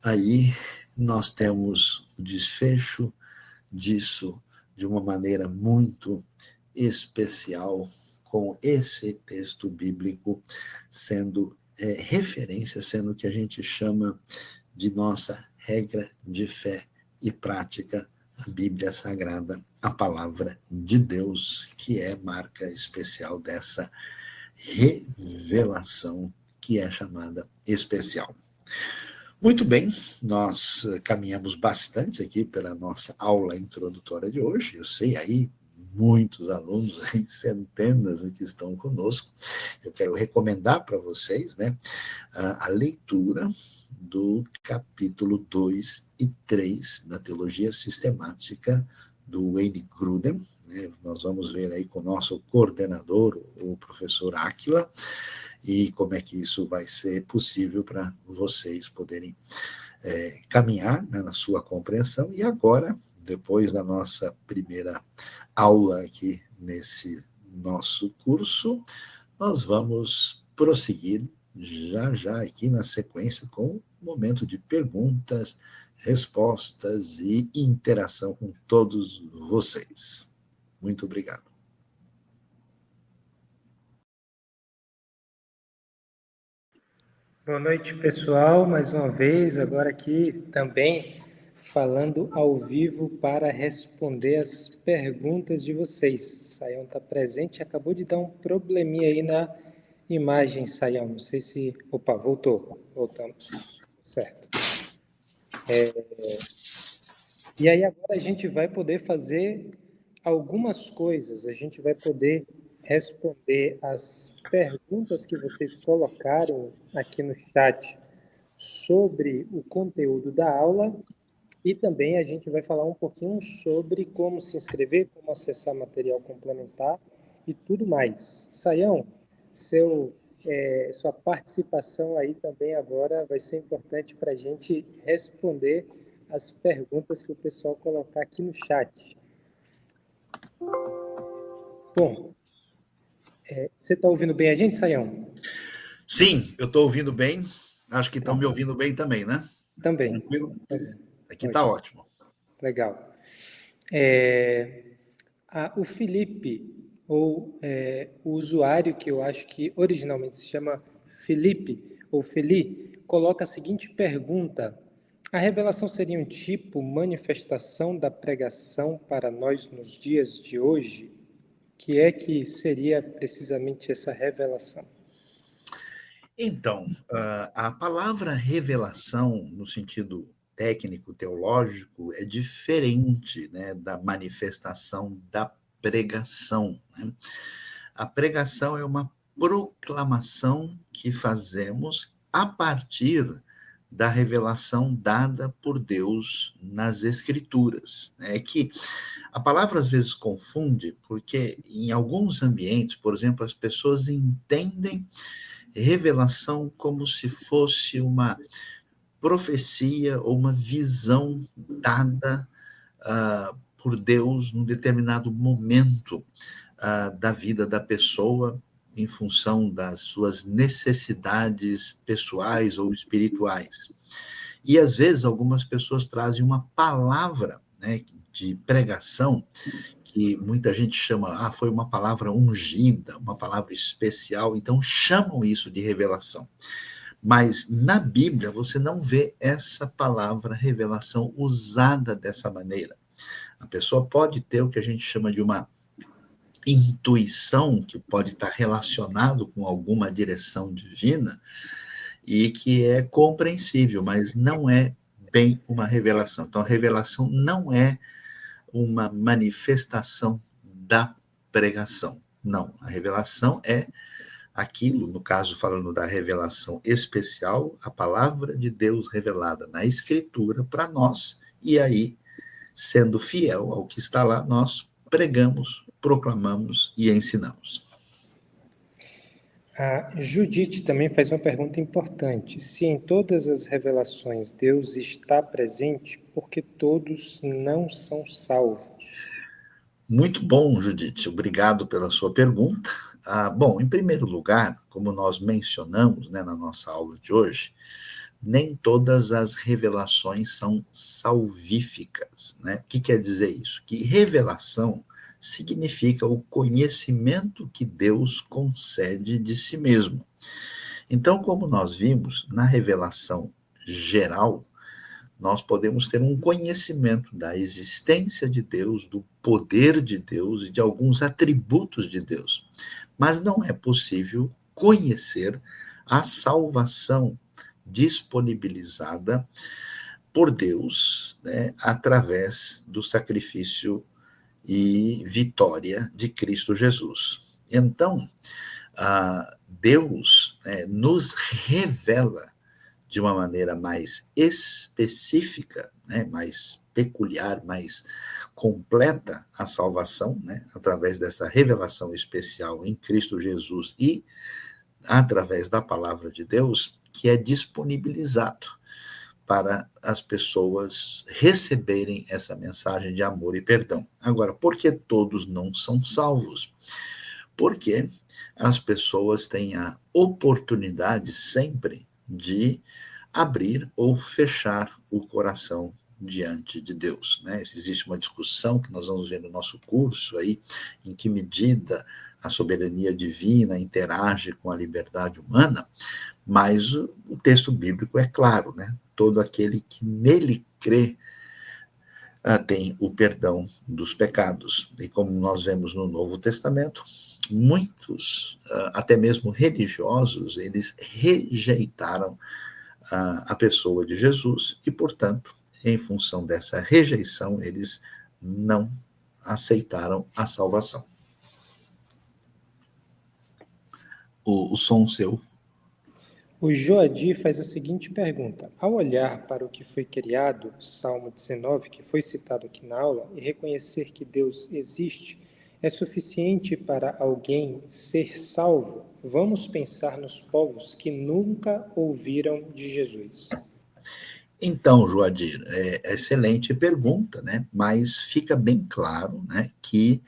Aí nós temos o desfecho disso de uma maneira muito especial, com esse texto bíblico sendo referência, sendo o que a gente chama de nossa regra de fé e prática, a Bíblia Sagrada, a palavra de Deus, que é marca especial dessa revelação que é chamada especial. Muito bem, nós caminhamos bastante aqui pela nossa aula introdutória de hoje. Eu sei aí muitos alunos, aí, centenas que estão conosco. Eu quero recomendar para vocês, né, a leitura do capítulo 2 e 3 da Teologia Sistemática do Wayne Grudem. Né? Nós vamos ver aí com o nosso coordenador, o professor Áquila, e como é que isso vai ser possível para vocês poderem caminhar, né, na sua compreensão. E agora, depois da nossa primeira aula aqui nesse nosso curso, nós vamos prosseguir já aqui na sequência com o momento de perguntas, respostas e interação com todos vocês. Muito obrigado. Boa noite, pessoal. Mais uma vez, agora aqui também falando ao vivo para responder as perguntas de vocês. Saião está presente, acabou de dar um probleminha aí na imagem, Saião. Não sei se... Opa, voltamos. Certo. E aí agora a gente vai poder fazer algumas coisas, a gente vai poder responder as perguntas que vocês colocaram aqui no chat sobre o conteúdo da aula e também a gente vai falar um pouquinho sobre como se inscrever, como acessar material complementar e tudo mais. Saião, sua participação aí também agora vai ser importante para a gente responder as perguntas que o pessoal colocar aqui no chat. Bom, você está ouvindo bem a gente, Saião? Sim, eu estou ouvindo bem. Acho que estão me ouvindo bem também, né? Também. Tranquilo? Também. Aqui está Ótimo. ótimo. Legal. É, o Felipe, ou o usuário que eu acho que originalmente se chama Felipe, ou Feli, coloca a seguinte pergunta: a revelação seria um tipo, manifestação da pregação para nós nos dias de hoje? O que é que seria precisamente essa revelação? Então, a palavra revelação, no sentido técnico, teológico, é diferente, né, da manifestação da pregação, né? A pregação é uma proclamação que fazemos a partir da revelação dada por Deus nas Escrituras. É que a palavra às vezes confunde, porque em alguns ambientes, por exemplo, as pessoas entendem revelação como se fosse uma profecia ou uma visão dada por Deus num determinado momento da vida da pessoa, em função das suas necessidades pessoais ou espirituais. E às vezes algumas pessoas trazem uma palavra, né, de pregação que muita gente chama, foi uma palavra ungida, uma palavra especial, então chamam isso de revelação. Mas na Bíblia você não vê essa palavra revelação usada dessa maneira. A pessoa pode ter o que a gente chama de uma intuição, que pode estar relacionado com alguma direção divina, e que é compreensível, mas não é bem uma revelação. Então, a revelação não é uma manifestação da pregação. Não, a revelação é aquilo, no caso, falando da revelação especial, a palavra de Deus revelada na Escritura para nós, e aí, sendo fiel ao que está lá, nós pregamos, proclamamos e ensinamos. A Judite também faz uma pergunta importante. Se em todas as revelações Deus está presente, por que todos não são salvos? Muito bom, Judite, obrigado pela sua pergunta. Bom, em primeiro lugar, como nós mencionamos, né, na nossa aula de hoje, nem todas as revelações são salvíficas, né? O que quer dizer isso? Que revelação significa o conhecimento que Deus concede de si mesmo. Então, como nós vimos, na revelação geral, nós podemos ter um conhecimento da existência de Deus, do poder de Deus e de alguns atributos de Deus. Mas não é possível conhecer a salvação disponibilizada por Deus, né, através do sacrifício e vitória de Cristo Jesus. Então, Deus, nos revela de uma maneira mais específica, né, mais peculiar, mais completa a salvação, né, através dessa revelação especial em Cristo Jesus e através da palavra de Deus, que é disponibilizado para as pessoas receberem essa mensagem de amor e perdão. Agora, por que todos não são salvos? Porque as pessoas têm a oportunidade sempre de abrir ou fechar o coração diante de Deus, né? Existe uma discussão que nós vamos ver no nosso curso aí, em que medida a soberania divina interage com a liberdade humana, mas o texto bíblico é claro, né? Todo aquele que nele crê tem o perdão dos pecados. E como nós vemos no Novo Testamento, muitos, até mesmo religiosos, eles rejeitaram a pessoa de Jesus e, portanto, em função dessa rejeição, eles não aceitaram a salvação. O som seu. O Joadir faz a seguinte pergunta: ao olhar para o que foi criado, Salmo 19, que foi citado aqui na aula, e reconhecer que Deus existe, é suficiente para alguém ser salvo? Vamos pensar nos povos que nunca ouviram de Jesus. Então, Joadir, excelente pergunta, né? Mas fica bem claro, né, que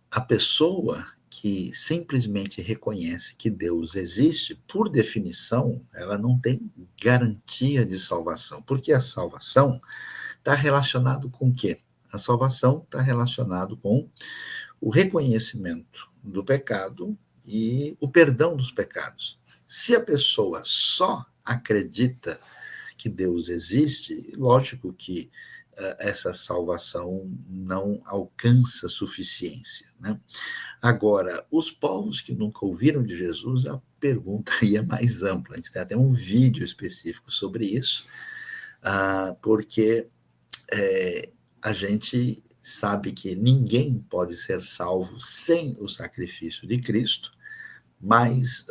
a pessoa que simplesmente reconhece que Deus existe, por definição, ela não tem garantia de salvação, porque a salvação está relacionado com o quê? A salvação está relacionado com o reconhecimento do pecado e o perdão dos pecados. Se a pessoa só acredita que Deus existe, lógico que essa salvação não alcança suficiência, né? Agora, os povos que nunca ouviram de Jesus, a pergunta aí é mais ampla. A gente tem até um vídeo específico sobre isso, porque a gente sabe que ninguém pode ser salvo sem o sacrifício de Cristo, mas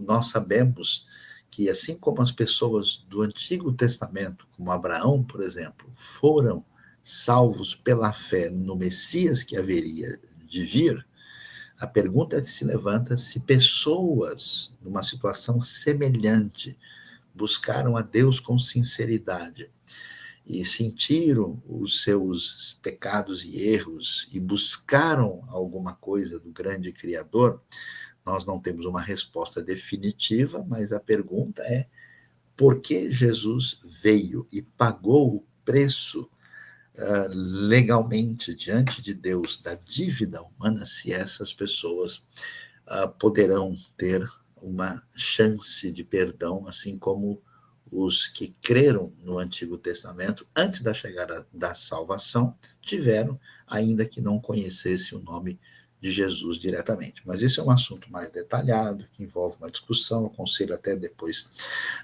nós sabemos que, assim como as pessoas do Antigo Testamento, como Abraão, por exemplo, foram salvos pela fé no Messias que haveria de vir, a pergunta que se levanta é se pessoas numa situação semelhante buscaram a Deus com sinceridade e sentiram os seus pecados e erros e buscaram alguma coisa do grande Criador. Nós não temos uma resposta definitiva, mas a pergunta é: por que Jesus veio e pagou o preço legalmente diante de Deus da dívida humana, se essas pessoas poderão ter uma chance de perdão, assim como os que creram no Antigo Testamento antes da chegada da salvação tiveram, ainda que não conhecesse o nome de Jesus diretamente. Mas isso é um assunto mais detalhado, que envolve uma discussão. Eu aconselho até depois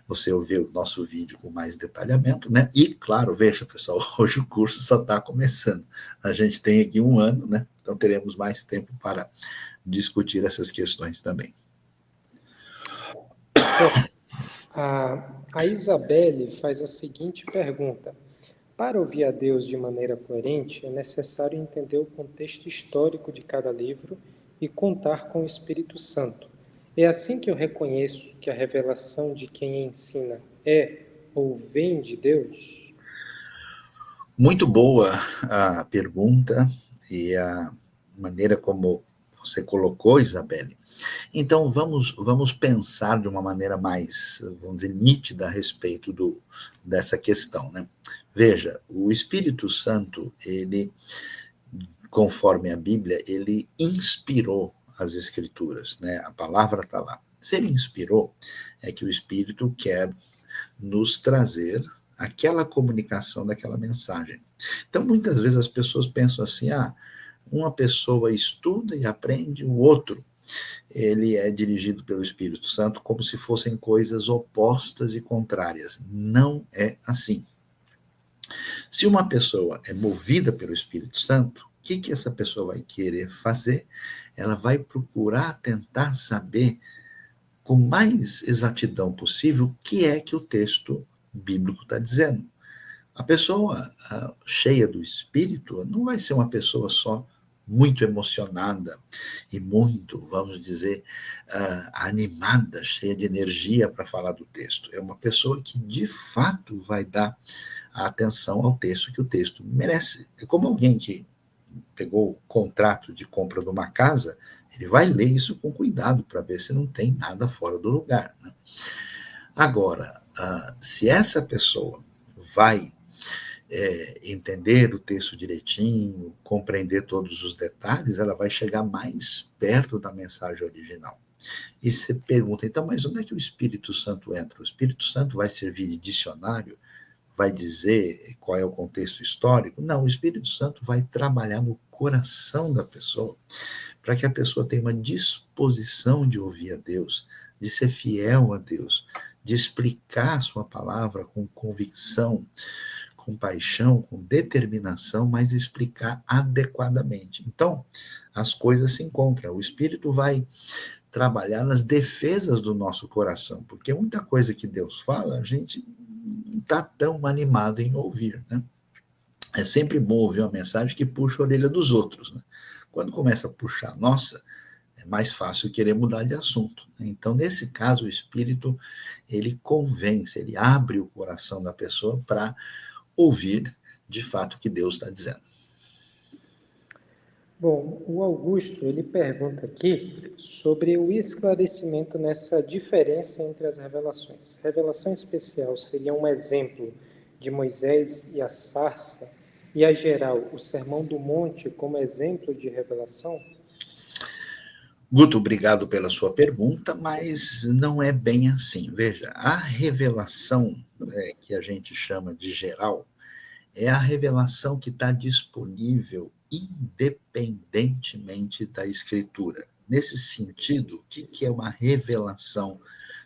você ouvir o nosso vídeo com mais detalhamento, né? E, claro, veja, pessoal, hoje o curso só está começando. A gente tem aqui um ano, né? Então teremos mais tempo para discutir essas questões também. Bom, a Isabelle faz a seguinte pergunta: para ouvir a Deus de maneira coerente, é necessário entender o contexto histórico de cada livro e contar com o Espírito Santo. É assim que eu reconheço que a revelação de quem ensina é ou vem de Deus? Muito boa a pergunta e a maneira como você colocou, Isabelle. Então, vamos pensar de uma maneira mais, vamos dizer, nítida a respeito dessa questão, né? Veja, o Espírito Santo, ele, conforme a Bíblia, ele inspirou as Escrituras, né? A palavra está lá. Se ele inspirou, é que o Espírito quer nos trazer aquela comunicação daquela mensagem. Então, muitas vezes as pessoas pensam assim: uma pessoa estuda e aprende, o outro ele é dirigido pelo Espírito Santo como se fossem coisas opostas e contrárias. Não é assim. Se uma pessoa é movida pelo Espírito Santo, o que essa pessoa vai querer fazer? Ela vai procurar tentar saber com mais exatidão possível o que é que o texto bíblico está dizendo. A pessoa cheia do Espírito não vai ser uma pessoa só muito emocionada e muito, vamos dizer, animada, cheia de energia para falar do texto. É uma pessoa que, de fato, vai dar a atenção ao texto que o texto merece. É como alguém que pegou o contrato de compra de uma casa, ele vai ler isso com cuidado para ver se não tem nada fora do lugar, né? Agora, se essa pessoa vai entender o texto direitinho, compreender todos os detalhes, ela vai chegar mais perto da mensagem original. E você pergunta, então, mas onde é que o Espírito Santo entra? O Espírito Santo vai servir de dicionário? Vai dizer qual é o contexto histórico? Não, o Espírito Santo vai trabalhar no coração da pessoa, para que a pessoa tenha uma disposição de ouvir a Deus, de ser fiel a Deus, de explicar a sua palavra com convicção, com paixão, com determinação, mas explicar adequadamente. Então, as coisas se encontram. O Espírito vai trabalhar nas defesas do nosso coração, porque muita coisa que Deus fala, a gente não está tão animado em ouvir, né? É sempre bom ouvir uma mensagem que puxa a orelha dos outros, né? Quando começa a puxar a nossa, é mais fácil querer mudar de assunto, né? Então, nesse caso, o Espírito, ele convence, ele abre o coração da pessoa para ouvir de fato o que Deus está dizendo. Bom, o Augusto, ele pergunta aqui sobre o esclarecimento nessa diferença entre as revelações. Revelação especial seria um exemplo de Moisés e a sarça, e a geral, o Sermão do Monte como exemplo de revelação? Guto, obrigado pela sua pergunta, mas não é bem assim. Veja, a revelação que a gente chama de geral é a revelação que está disponível independentemente da Escritura. Nesse sentido, o que é uma revelação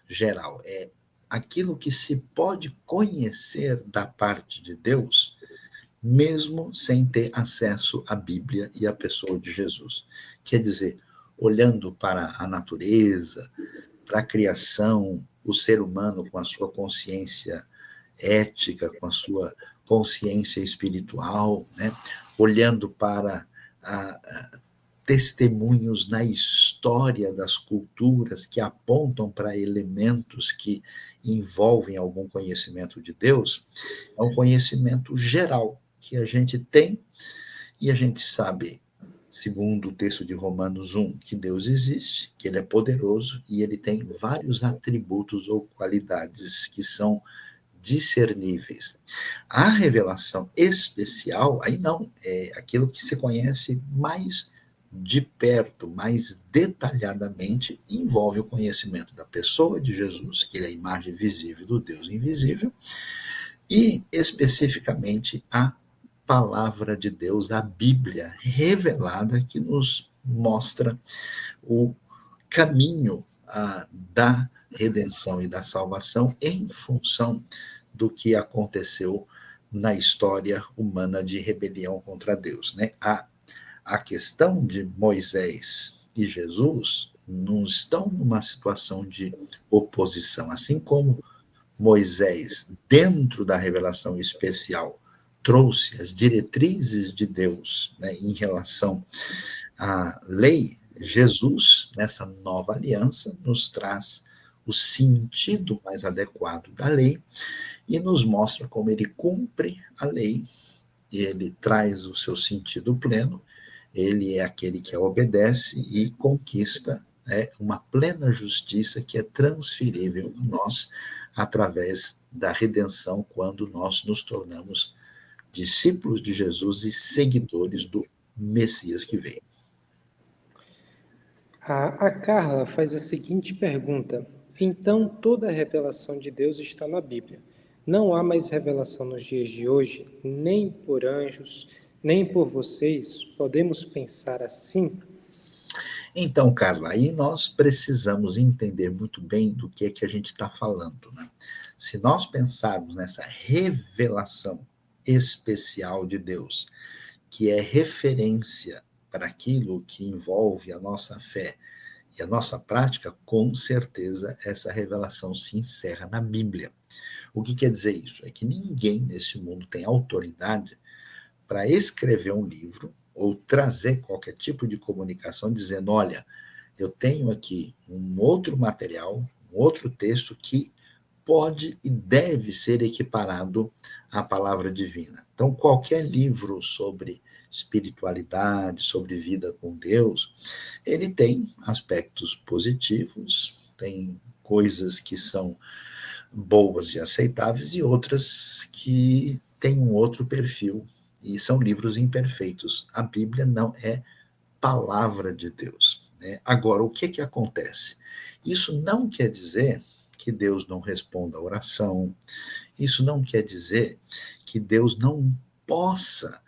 geral? É aquilo que se pode conhecer da parte de Deus, mesmo sem ter acesso à Bíblia e à pessoa de Jesus. Quer dizer, olhando para a natureza, para a criação, o ser humano com a sua consciência ética, com a sua consciência espiritual, né? Olhando para testemunhos na história das culturas que apontam para elementos que envolvem algum conhecimento de Deus, é um conhecimento geral que a gente tem e a gente sabe, segundo o texto de Romanos 1, que Deus existe, que ele é poderoso e ele tem vários atributos ou qualidades que são discerníveis. A revelação especial, aí não, é aquilo que se conhece mais de perto, mais detalhadamente, envolve o conhecimento da pessoa de Jesus, que ele é a imagem visível do Deus invisível, e especificamente a palavra de Deus, a Bíblia revelada, que nos mostra o caminho da redenção e da salvação em função do que aconteceu na história humana de rebelião contra Deus. Né? A questão de Moisés e Jesus não estão numa situação de oposição, assim como Moisés, dentro da revelação especial, trouxe as diretrizes de Deus, né, em relação à lei. Jesus, nessa nova aliança, nos traz o sentido mais adequado da lei e nos mostra como ele cumpre a lei, e ele traz o seu sentido pleno, ele é aquele que a obedece e conquista uma plena justiça que é transferível a nós através da redenção, quando nós nos tornamos discípulos de Jesus e seguidores do Messias que veio. A Carla faz a seguinte pergunta: então toda a revelação de Deus está na Bíblia. Não há mais revelação nos dias de hoje, nem por anjos, nem por vocês. Podemos pensar assim? Então, Carla, aí nós precisamos entender muito bem do que é que a gente está falando. Né? Se nós pensarmos nessa revelação especial de Deus, que é referência para aquilo que envolve a nossa fé e a nossa prática, com certeza essa revelação se encerra na Bíblia. O que quer dizer isso? É que ninguém nesse mundo tem autoridade para escrever um livro ou trazer qualquer tipo de comunicação dizendo: olha, eu tenho aqui um outro material, um outro texto que pode e deve ser equiparado à palavra divina. Então, qualquer livro sobre espiritualidade, sobre vida com Deus, ele tem aspectos positivos, tem coisas que são boas e aceitáveis e outras que têm um outro perfil e são livros imperfeitos. A Bíblia não é palavra de Deus. Né? Agora, o que acontece? Isso não quer dizer que Deus não responda a oração, isso não quer dizer que Deus não possa,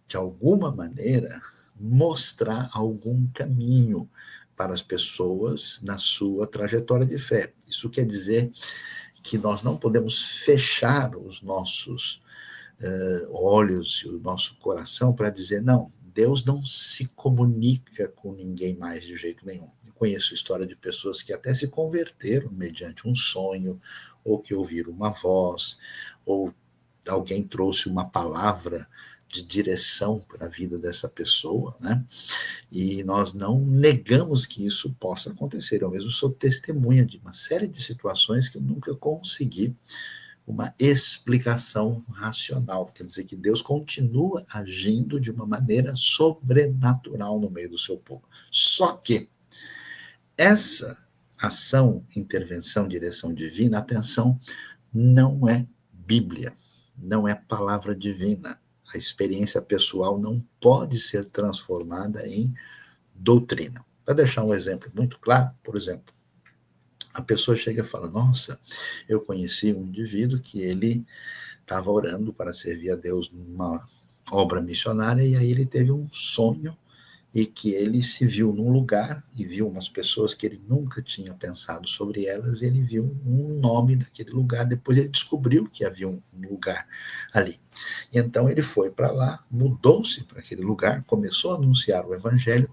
de alguma maneira, mostrar algum caminho para as pessoas na sua trajetória de fé. Isso quer dizer que nós não podemos fechar os nossos olhos e o nosso coração para dizer: não, Deus não se comunica com ninguém mais de jeito nenhum. Eu conheço história de pessoas que até se converteram mediante um sonho, ou que ouviram uma voz, ou alguém trouxe uma palavra de direção para a vida dessa pessoa, né? E nós não negamos que isso possa acontecer. Eu mesmo sou testemunha de uma série de situações que eu nunca consegui uma explicação racional. Quer dizer que Deus continua agindo de uma maneira sobrenatural no meio do seu povo. Só que essa ação, intervenção, direção divina, atenção, não é Bíblia, não é palavra divina. A experiência pessoal não pode ser transformada em doutrina. Para deixar um exemplo muito claro, por exemplo, a pessoa chega e fala, nossa, eu conheci um indivíduo que ele estava orando para servir a Deus numa obra missionária, e aí ele teve um sonho, e que ele se viu num lugar, e viu umas pessoas que ele nunca tinha pensado sobre elas, e ele viu um nome daquele lugar, depois ele descobriu que havia um lugar ali. E então ele foi para lá, mudou-se para aquele lugar, começou a anunciar o evangelho,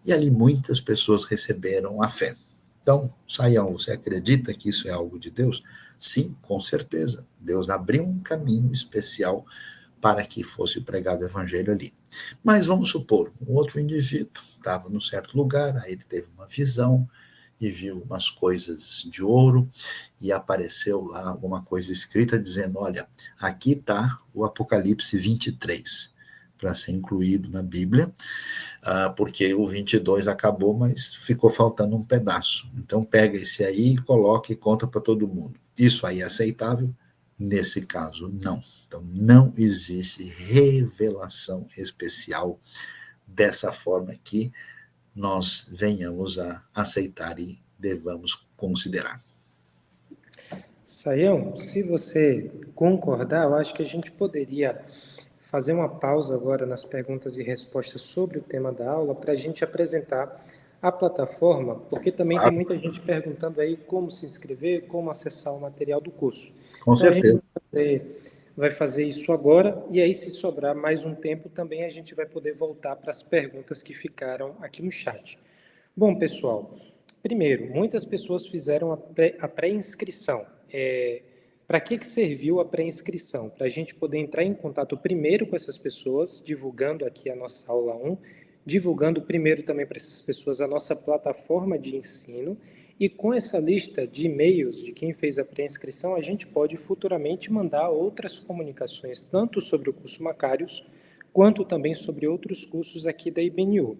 e ali muitas pessoas receberam a fé. Então, Saião, você acredita que isso é algo de Deus? Sim, com certeza. Deus abriu um caminho especial para que fosse pregado o evangelho ali. Mas vamos supor, um outro indivíduo estava num certo lugar, aí ele teve uma visão e viu umas coisas de ouro, e apareceu lá alguma coisa escrita dizendo, olha, aqui está o Apocalipse 23, para ser incluído na Bíblia, porque o 22 acabou, mas ficou faltando um pedaço. Então pega esse aí, coloca e conta para todo mundo. Isso aí é aceitável? Nesse caso, não. Então, não existe revelação especial dessa forma que nós venhamos a aceitar e devamos considerar. Saião, se você concordar, eu acho que a gente poderia fazer uma pausa agora nas perguntas e respostas sobre o tema da aula para a gente apresentar a plataforma, porque também tem muita gente perguntando aí como se inscrever, como acessar o material do curso. Com Então, certeza. a gente vai fazer isso agora, e aí, se sobrar mais um tempo, também a gente vai poder voltar para as perguntas que ficaram aqui no chat. Bom, pessoal, primeiro, muitas pessoas fizeram a pré-inscrição. Para que serviu a pré-inscrição? Para a gente poder entrar em contato primeiro com essas pessoas, divulgando aqui a nossa aula 1, divulgando primeiro também para essas pessoas a nossa plataforma de ensino, e com essa lista de e-mails de quem fez a pré-inscrição, a gente pode futuramente mandar outras comunicações, tanto sobre o curso Macários, quanto também sobre outros cursos aqui da IBNU.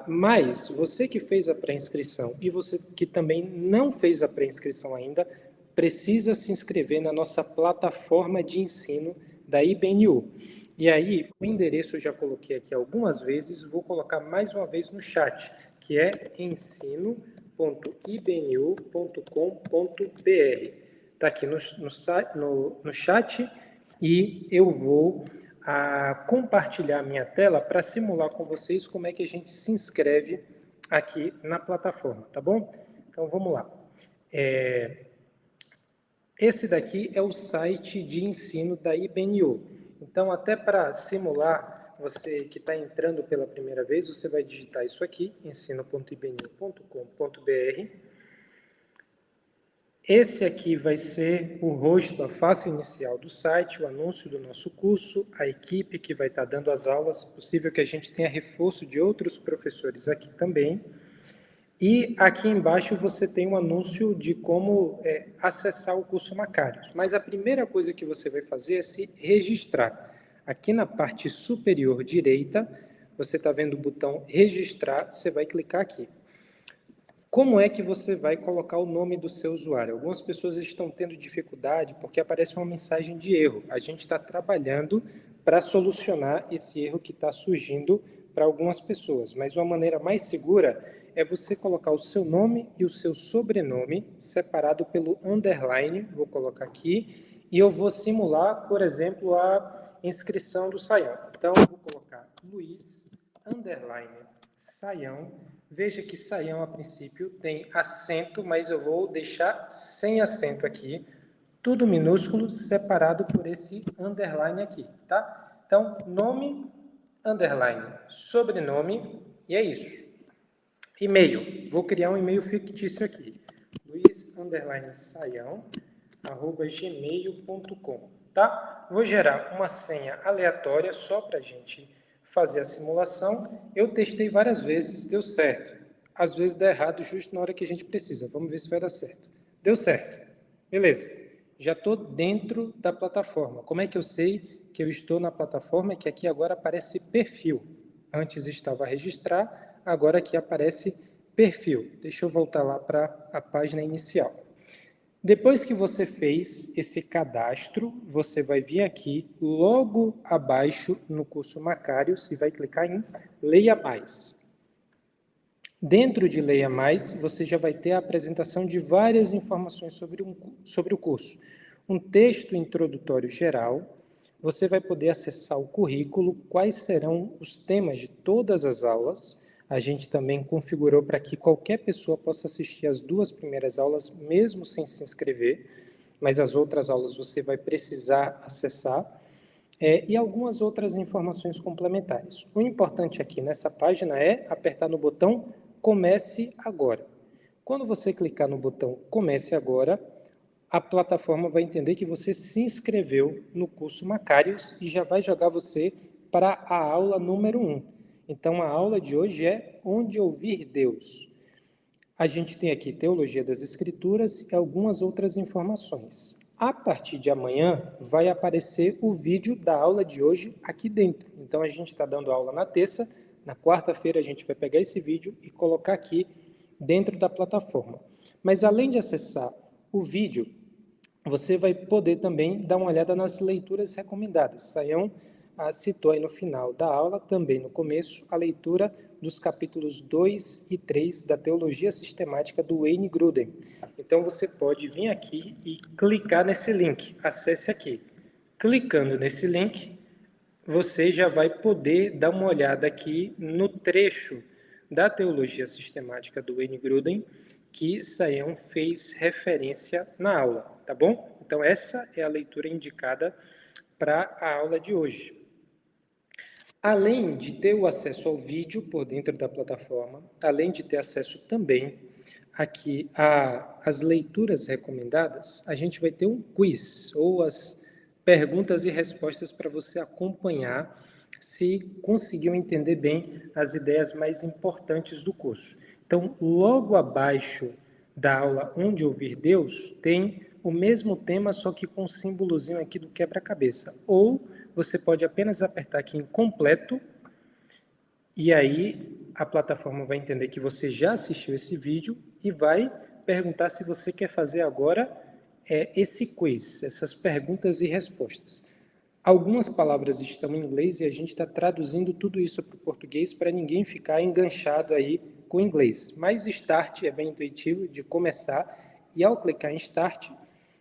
Mas você que fez a pré-inscrição e você que também não fez a pré-inscrição ainda, precisa se inscrever na nossa plataforma de ensino da IBNU. E aí, o endereço eu já coloquei aqui algumas vezes, vou colocar mais uma vez no chat, que é ensino.ibnu.com.br. Está aqui no chat, e eu vou compartilhar minha tela para simular com vocês como é que a gente se inscreve aqui na plataforma, tá bom? Então, vamos lá. Esse daqui é o site de ensino da IBNU. Então, até para simular, você que está entrando pela primeira vez, você vai digitar isso aqui, ensino.ibnu.com.br. Esse aqui vai ser o rosto, a face inicial do site, o anúncio do nosso curso, a equipe que vai estar dando as aulas, possível que a gente tenha reforço de outros professores aqui também. E aqui embaixo você tem um anúncio de como acessar o curso Macários. Mas a primeira coisa que você vai fazer é se registrar. Aqui na parte superior direita, você está vendo o botão registrar, você vai clicar aqui. Como é que você vai colocar o nome do seu usuário? Algumas pessoas estão tendo dificuldade porque aparece uma mensagem de erro. A gente está trabalhando para solucionar esse erro que está surgindo para algumas pessoas, mas uma maneira mais segura é você colocar o seu nome e o seu sobrenome separado pelo underline, vou colocar aqui, e eu vou simular, por exemplo, a inscrição do Saião. Então, eu vou colocar Luiz, underline, Saião. Veja que Saião, a princípio, tem acento, mas eu vou deixar sem acento aqui, tudo minúsculo, separado por esse underline aqui, tá? Então, nome, underline, sobrenome, e é isso. E-mail, vou criar um e-mail fictício aqui, luiz_saião@gmail.com, tá? Vou gerar uma senha aleatória só para a gente fazer a simulação. Eu testei várias vezes, deu certo. Às vezes dá errado justo na hora que a gente precisa. Vamos ver se vai dar certo. Deu certo. Beleza. já estou dentro da plataforma. Como é que eu sei que eu estou na plataforma? É que aqui agora aparece perfil. Antes estava registrar, agora aqui aparece perfil. Deixa eu voltar lá para a página inicial. Depois que você fez esse cadastro, você vai vir aqui logo abaixo no curso Macários e vai clicar em Leia Mais. Dentro de Leia Mais, você já vai ter a apresentação de várias informações sobre o curso. Um texto introdutório geral, você vai poder acessar o currículo, quais serão os temas de todas as aulas. A gente também configurou para que qualquer pessoa possa assistir as 2 primeiras aulas, mesmo sem se inscrever, mas as outras aulas você vai precisar acessar. E algumas outras informações complementares. O importante aqui nessa página é apertar no botão Comece Agora. Quando você clicar no botão Comece Agora, a plataforma vai entender que você se inscreveu no curso Macários e já vai jogar você para a aula número 1. Então, a aula de hoje é Onde Ouvir Deus. A gente tem aqui Teologia das Escrituras e algumas outras informações. A partir de amanhã, vai aparecer o vídeo da aula de hoje aqui dentro. Então, a gente está dando aula na terça, na quarta-feira a gente vai pegar esse vídeo e colocar aqui dentro da plataforma. Mas, além de acessar o vídeo, você vai poder também dar uma olhada nas leituras recomendadas. Sayão citou aí no final da aula, também no começo, a leitura dos capítulos 2 e 3 da Teologia Sistemática do Wayne Grudem. Então, você pode vir aqui e clicar nesse link. Acesse aqui. Clicando nesse link, você já vai poder dar uma olhada aqui no trecho da Teologia Sistemática do Wayne Grudem, que Sayão fez referência na aula, tá bom? Então, essa é a leitura indicada para a aula de hoje. Além de ter o acesso ao vídeo por dentro da plataforma, além de ter acesso também aqui às leituras recomendadas, a gente vai ter um quiz, ou as perguntas e respostas para você acompanhar se conseguiu entender bem as ideias mais importantes do curso. Então, logo abaixo da aula Onde Ouvir Deus, tem o mesmo tema, só que com um símbolozinho aqui do quebra-cabeça. Ou você pode apenas apertar aqui em completo, e aí a plataforma vai entender que você já assistiu esse vídeo e vai perguntar se você quer fazer agora esse quiz, essas perguntas e respostas. Algumas palavras estão em inglês e a gente está traduzindo tudo isso para o português para ninguém ficar enganchado aí com o inglês. Mas Start é bem intuitivo de começar e ao clicar em Start,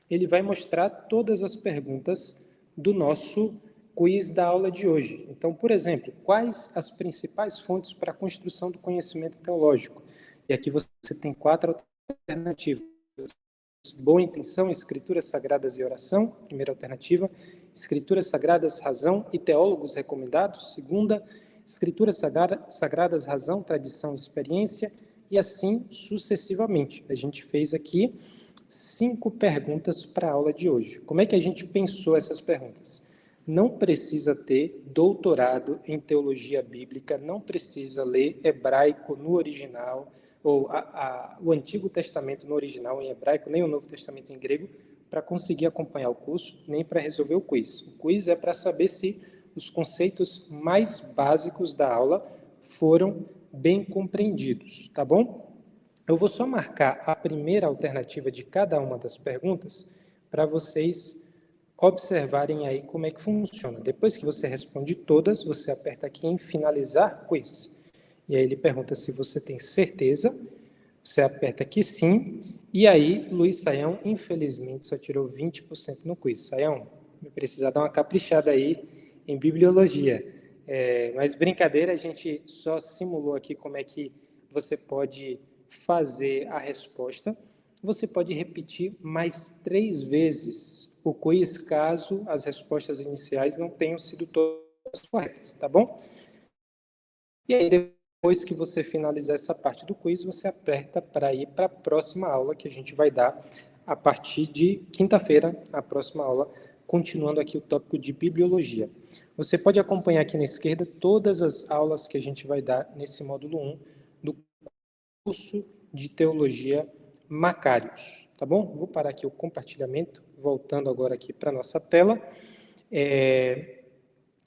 ele vai mostrar todas as perguntas do nosso quiz da aula de hoje. Então, por exemplo, quais as principais fontes para a construção do conhecimento teológico? E aqui você tem 4 alternativas. Boa intenção, escrituras sagradas e oração, primeira alternativa. Escrituras sagradas, razão e teólogos recomendados, segunda. Escrituras sagradas, razão, tradição e experiência, e assim sucessivamente. A gente fez aqui 5 perguntas para a aula de hoje. Como é que a gente pensou essas perguntas? Não precisa ter doutorado em teologia bíblica, não precisa ler hebraico no original, ou o Antigo Testamento no original em hebraico, nem o Novo Testamento em grego, para conseguir acompanhar o curso, nem para resolver o quiz. O quiz é para saber se os conceitos mais básicos da aula foram bem compreendidos, tá bom? Eu vou só marcar a primeira alternativa de cada uma das perguntas para vocês observarem aí como é que funciona. Depois que você responde todas, você aperta aqui em finalizar quiz. E aí ele pergunta se você tem certeza, você aperta aqui sim, e aí Luiz Sayão, infelizmente, só tirou 20% no quiz. Sayão, vai precisar dar uma caprichada aí em bibliologia. Mas brincadeira, a gente só simulou aqui como é que você pode fazer a resposta. Você pode repetir mais 3 vezes o quiz, caso as respostas iniciais não tenham sido todas corretas, tá bom? E aí, depois que você finalizar essa parte do quiz, você aperta para ir para a próxima aula que a gente vai dar a partir de quinta-feira, a próxima aula, continuando aqui o tópico de bibliologia. Você pode acompanhar aqui na esquerda todas as aulas que a gente vai dar nesse módulo 1 do curso de Teologia Macários. tá bom? Vou parar aqui o compartilhamento, voltando agora aqui para a nossa tela. E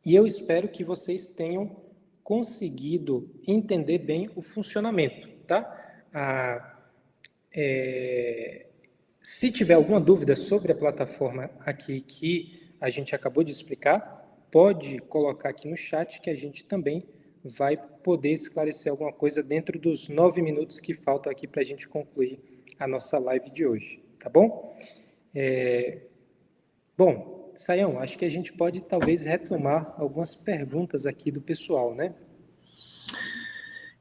eu espero que vocês tenham conseguido entender bem o funcionamento, tá? Se tiver alguma dúvida sobre a plataforma aqui que a gente acabou de explicar, pode colocar aqui no chat que a gente também vai poder esclarecer alguma coisa dentro dos 9 minutos que faltam aqui para a gente concluir a nossa live de hoje, tá bom? Bom, Sayão, acho que a gente pode talvez retomar algumas perguntas aqui do pessoal, né?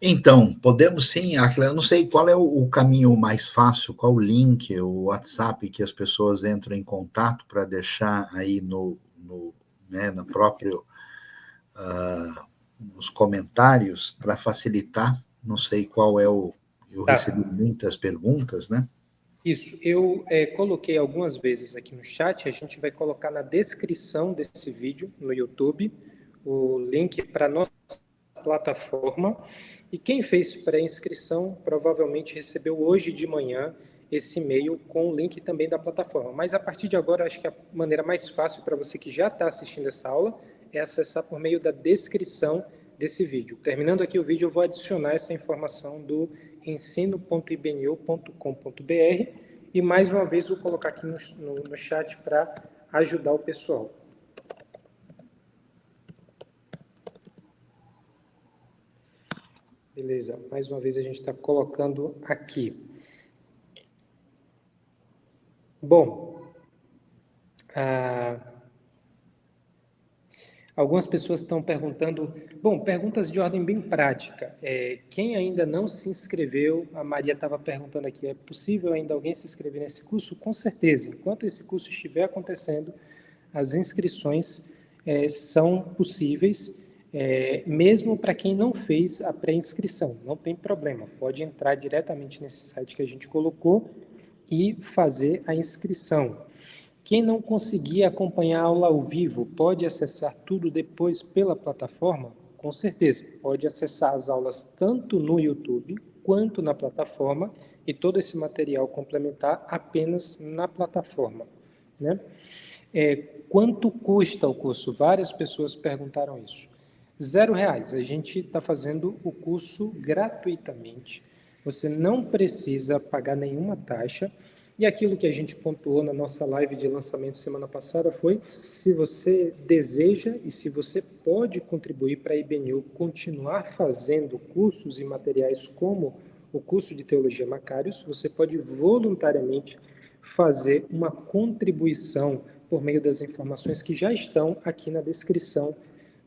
Então, podemos sim, Akila, eu não sei qual é o caminho mais fácil, qual o link, o WhatsApp que as pessoas entram em contato para deixar aí no próprio, nos comentários, para facilitar, não sei qual é eu recebi muitas perguntas, né? Isso, eu coloquei algumas vezes aqui no chat, a gente vai colocar na descrição desse vídeo no YouTube o link para a nossa plataforma, e quem fez pré-inscrição provavelmente recebeu hoje de manhã esse e-mail com o link também da plataforma. Mas a partir de agora, acho que a maneira mais fácil para você que já está assistindo essa aula é acessar por meio da descrição desse vídeo. Terminando aqui o vídeo, eu vou adicionar essa informação do ensino.ibnu.com.br e mais uma vez vou colocar aqui no chat para ajudar o pessoal. Beleza, mais uma vez a gente está colocando aqui. Bom, algumas pessoas estão perguntando, perguntas de ordem bem prática. Quem ainda não se inscreveu, a Maria estava perguntando aqui, é possível ainda alguém se inscrever nesse curso? Com certeza, enquanto esse curso estiver acontecendo, as inscrições são possíveis, mesmo para quem não fez a pré-inscrição, não tem problema, pode entrar diretamente nesse site que a gente colocou e fazer a inscrição. Quem não conseguir acompanhar a aula ao vivo, pode acessar tudo depois pela plataforma? Com certeza, pode acessar as aulas tanto no YouTube quanto na plataforma e todo esse material complementar apenas na plataforma, né? Quanto custa o curso? Várias pessoas perguntaram isso. R$0. A gente está fazendo o curso gratuitamente. Você não precisa pagar nenhuma taxa. E aquilo que a gente pontuou na nossa live de lançamento semana passada foi: se você deseja e se você pode contribuir para a IBNU continuar fazendo cursos e materiais como o curso de Teologia Macários, você pode voluntariamente fazer uma contribuição por meio das informações que já estão aqui na descrição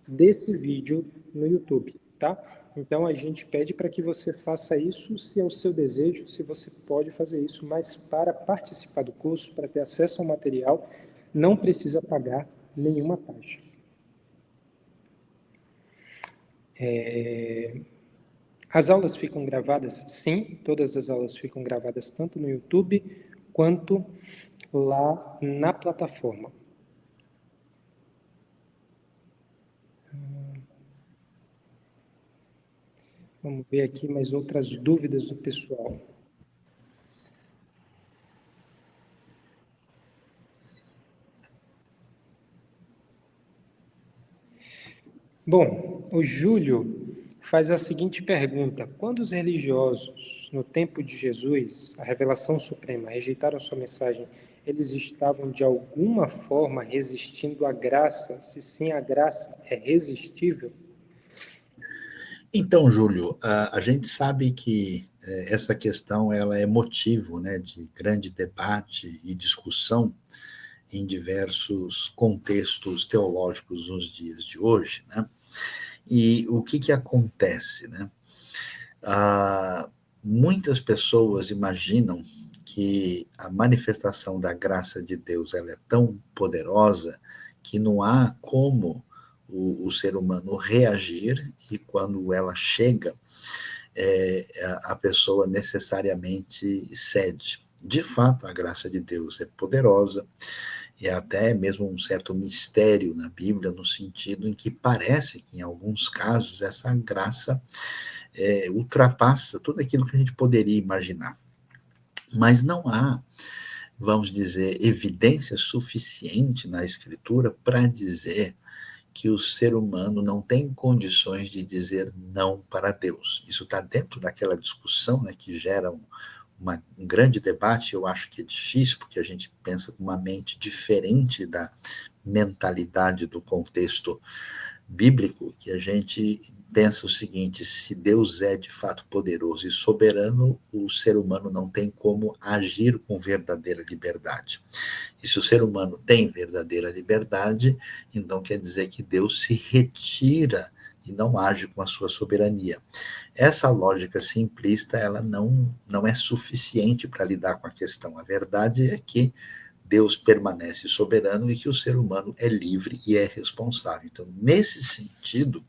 desse vídeo no YouTube, tá? Então, a gente pede para que você faça isso, se é o seu desejo, se você pode fazer isso, mas para participar do curso, para ter acesso ao material, não precisa pagar nenhuma taxa. As aulas ficam gravadas? Sim, todas as aulas ficam gravadas tanto no YouTube quanto lá na plataforma. Vamos ver aqui mais outras dúvidas do pessoal. Bom, o Júlio faz a seguinte pergunta: quando os religiosos, no tempo de Jesus, a revelação suprema, rejeitaram sua mensagem, eles estavam de alguma forma resistindo à graça? Se sim, a graça é resistível? Então, Júlio, a gente sabe que essa questão ela é motivo, né, de grande debate e discussão em diversos contextos teológicos nos dias de hoje, né? E o que acontece, né? Muitas pessoas imaginam que a manifestação da graça de Deus ela é tão poderosa que não há como o ser humano reagir, e quando ela chega, a pessoa necessariamente cede. De fato, a graça de Deus é poderosa, e até mesmo um certo mistério na Bíblia, no sentido em que parece que, em alguns casos, essa graça ultrapassa tudo aquilo que a gente poderia imaginar. Mas não há, vamos dizer, evidência suficiente na Escritura para dizer que o ser humano não tem condições de dizer não para Deus. Isso está dentro daquela discussão, né, que gera um grande debate. Eu acho que é difícil, porque a gente pensa com uma mente diferente da mentalidade do contexto bíblico, que a gente pensa o seguinte: se Deus é de fato poderoso e soberano, o ser humano não tem como agir com verdadeira liberdade. E se o ser humano tem verdadeira liberdade, então quer dizer que Deus se retira e não age com a sua soberania. Essa lógica simplista, ela não é suficiente para lidar com a questão. A verdade é que Deus permanece soberano e que o ser humano é livre e é responsável. Então, nesse sentido,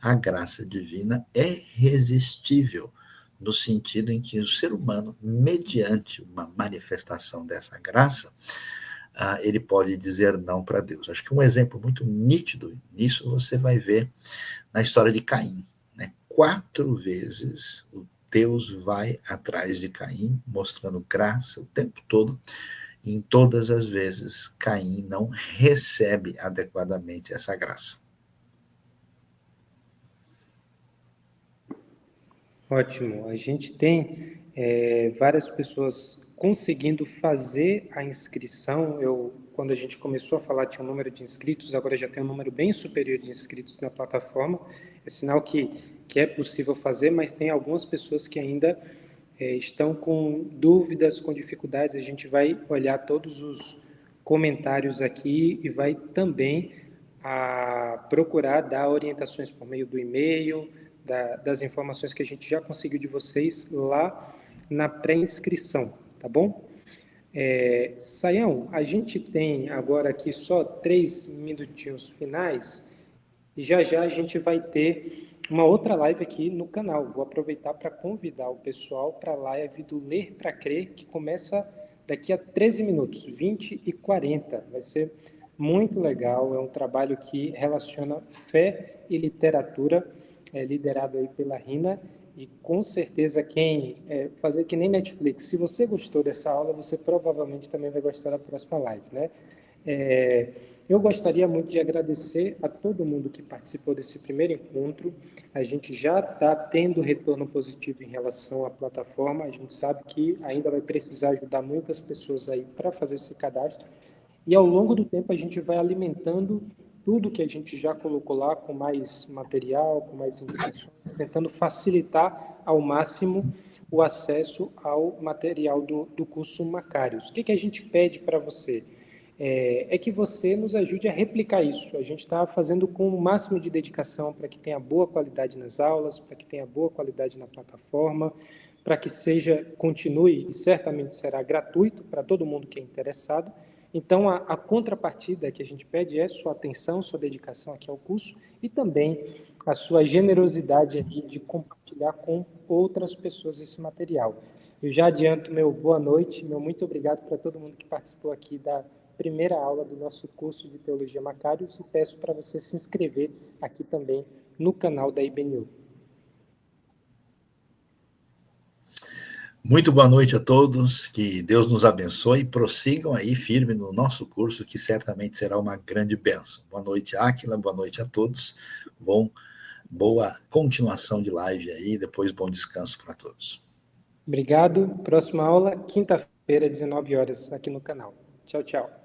a graça divina é irresistível, no sentido em que o ser humano, mediante uma manifestação dessa graça, ele pode dizer não para Deus. Acho que um exemplo muito nítido nisso você vai ver na história de Caim. Né? 4 vezes Deus vai atrás de Caim, mostrando graça o tempo todo, e em todas as vezes Caim não recebe adequadamente essa graça. Ótimo. A gente tem várias pessoas conseguindo fazer a inscrição. Quando a gente começou a falar, tinha um número de inscritos, agora já tem um número bem superior de inscritos na plataforma. É sinal que é possível fazer, mas tem algumas pessoas que ainda estão com dúvidas, com dificuldades. A gente vai olhar todos os comentários aqui e vai também procurar dar orientações por meio do e-mail, das informações que a gente já conseguiu de vocês lá na pré-inscrição, tá bom? Sayão, a gente tem agora aqui só 3 minutinhos finais e já a gente vai ter uma outra live aqui no canal. Vou aproveitar para convidar o pessoal para a live do Ler para Crer, que começa daqui a 13 minutos, 20h40. Vai ser muito legal, é um trabalho que relaciona fé e literatura, liderado aí pela Rina, e com certeza fazer que nem Netflix. Se você gostou dessa aula, você provavelmente também vai gostar da próxima live, né? Eu gostaria muito de agradecer a todo mundo que participou desse primeiro encontro. A gente já está tendo retorno positivo em relação à plataforma. A gente sabe que ainda vai precisar ajudar muitas pessoas aí para fazer esse cadastro. E ao longo do tempo a gente vai alimentando tudo que a gente já colocou lá com mais material, com mais informações, tentando facilitar ao máximo o acesso ao material do curso Macários. O que a gente pede para você? É que você nos ajude a replicar isso. A gente está fazendo com o máximo de dedicação para que tenha boa qualidade nas aulas, para que tenha boa qualidade na plataforma, para que continue e certamente será gratuito para todo mundo que é interessado. Então, a contrapartida que a gente pede é sua atenção, sua dedicação aqui ao curso e também a sua generosidade ali de compartilhar com outras pessoas esse material. Eu já adianto meu boa noite, meu muito obrigado para todo mundo que participou aqui da primeira aula do nosso curso de Teologia Macários e peço para você se inscrever aqui também no canal da IBNU. Muito boa noite a todos, que Deus nos abençoe e prossigam aí firme no nosso curso, que certamente será uma grande bênção. Boa noite, Áquila, boa noite a todos. Boa continuação de live aí, depois bom descanso para todos. Obrigado. Próxima aula, quinta-feira, 19 horas, aqui no canal. Tchau, tchau.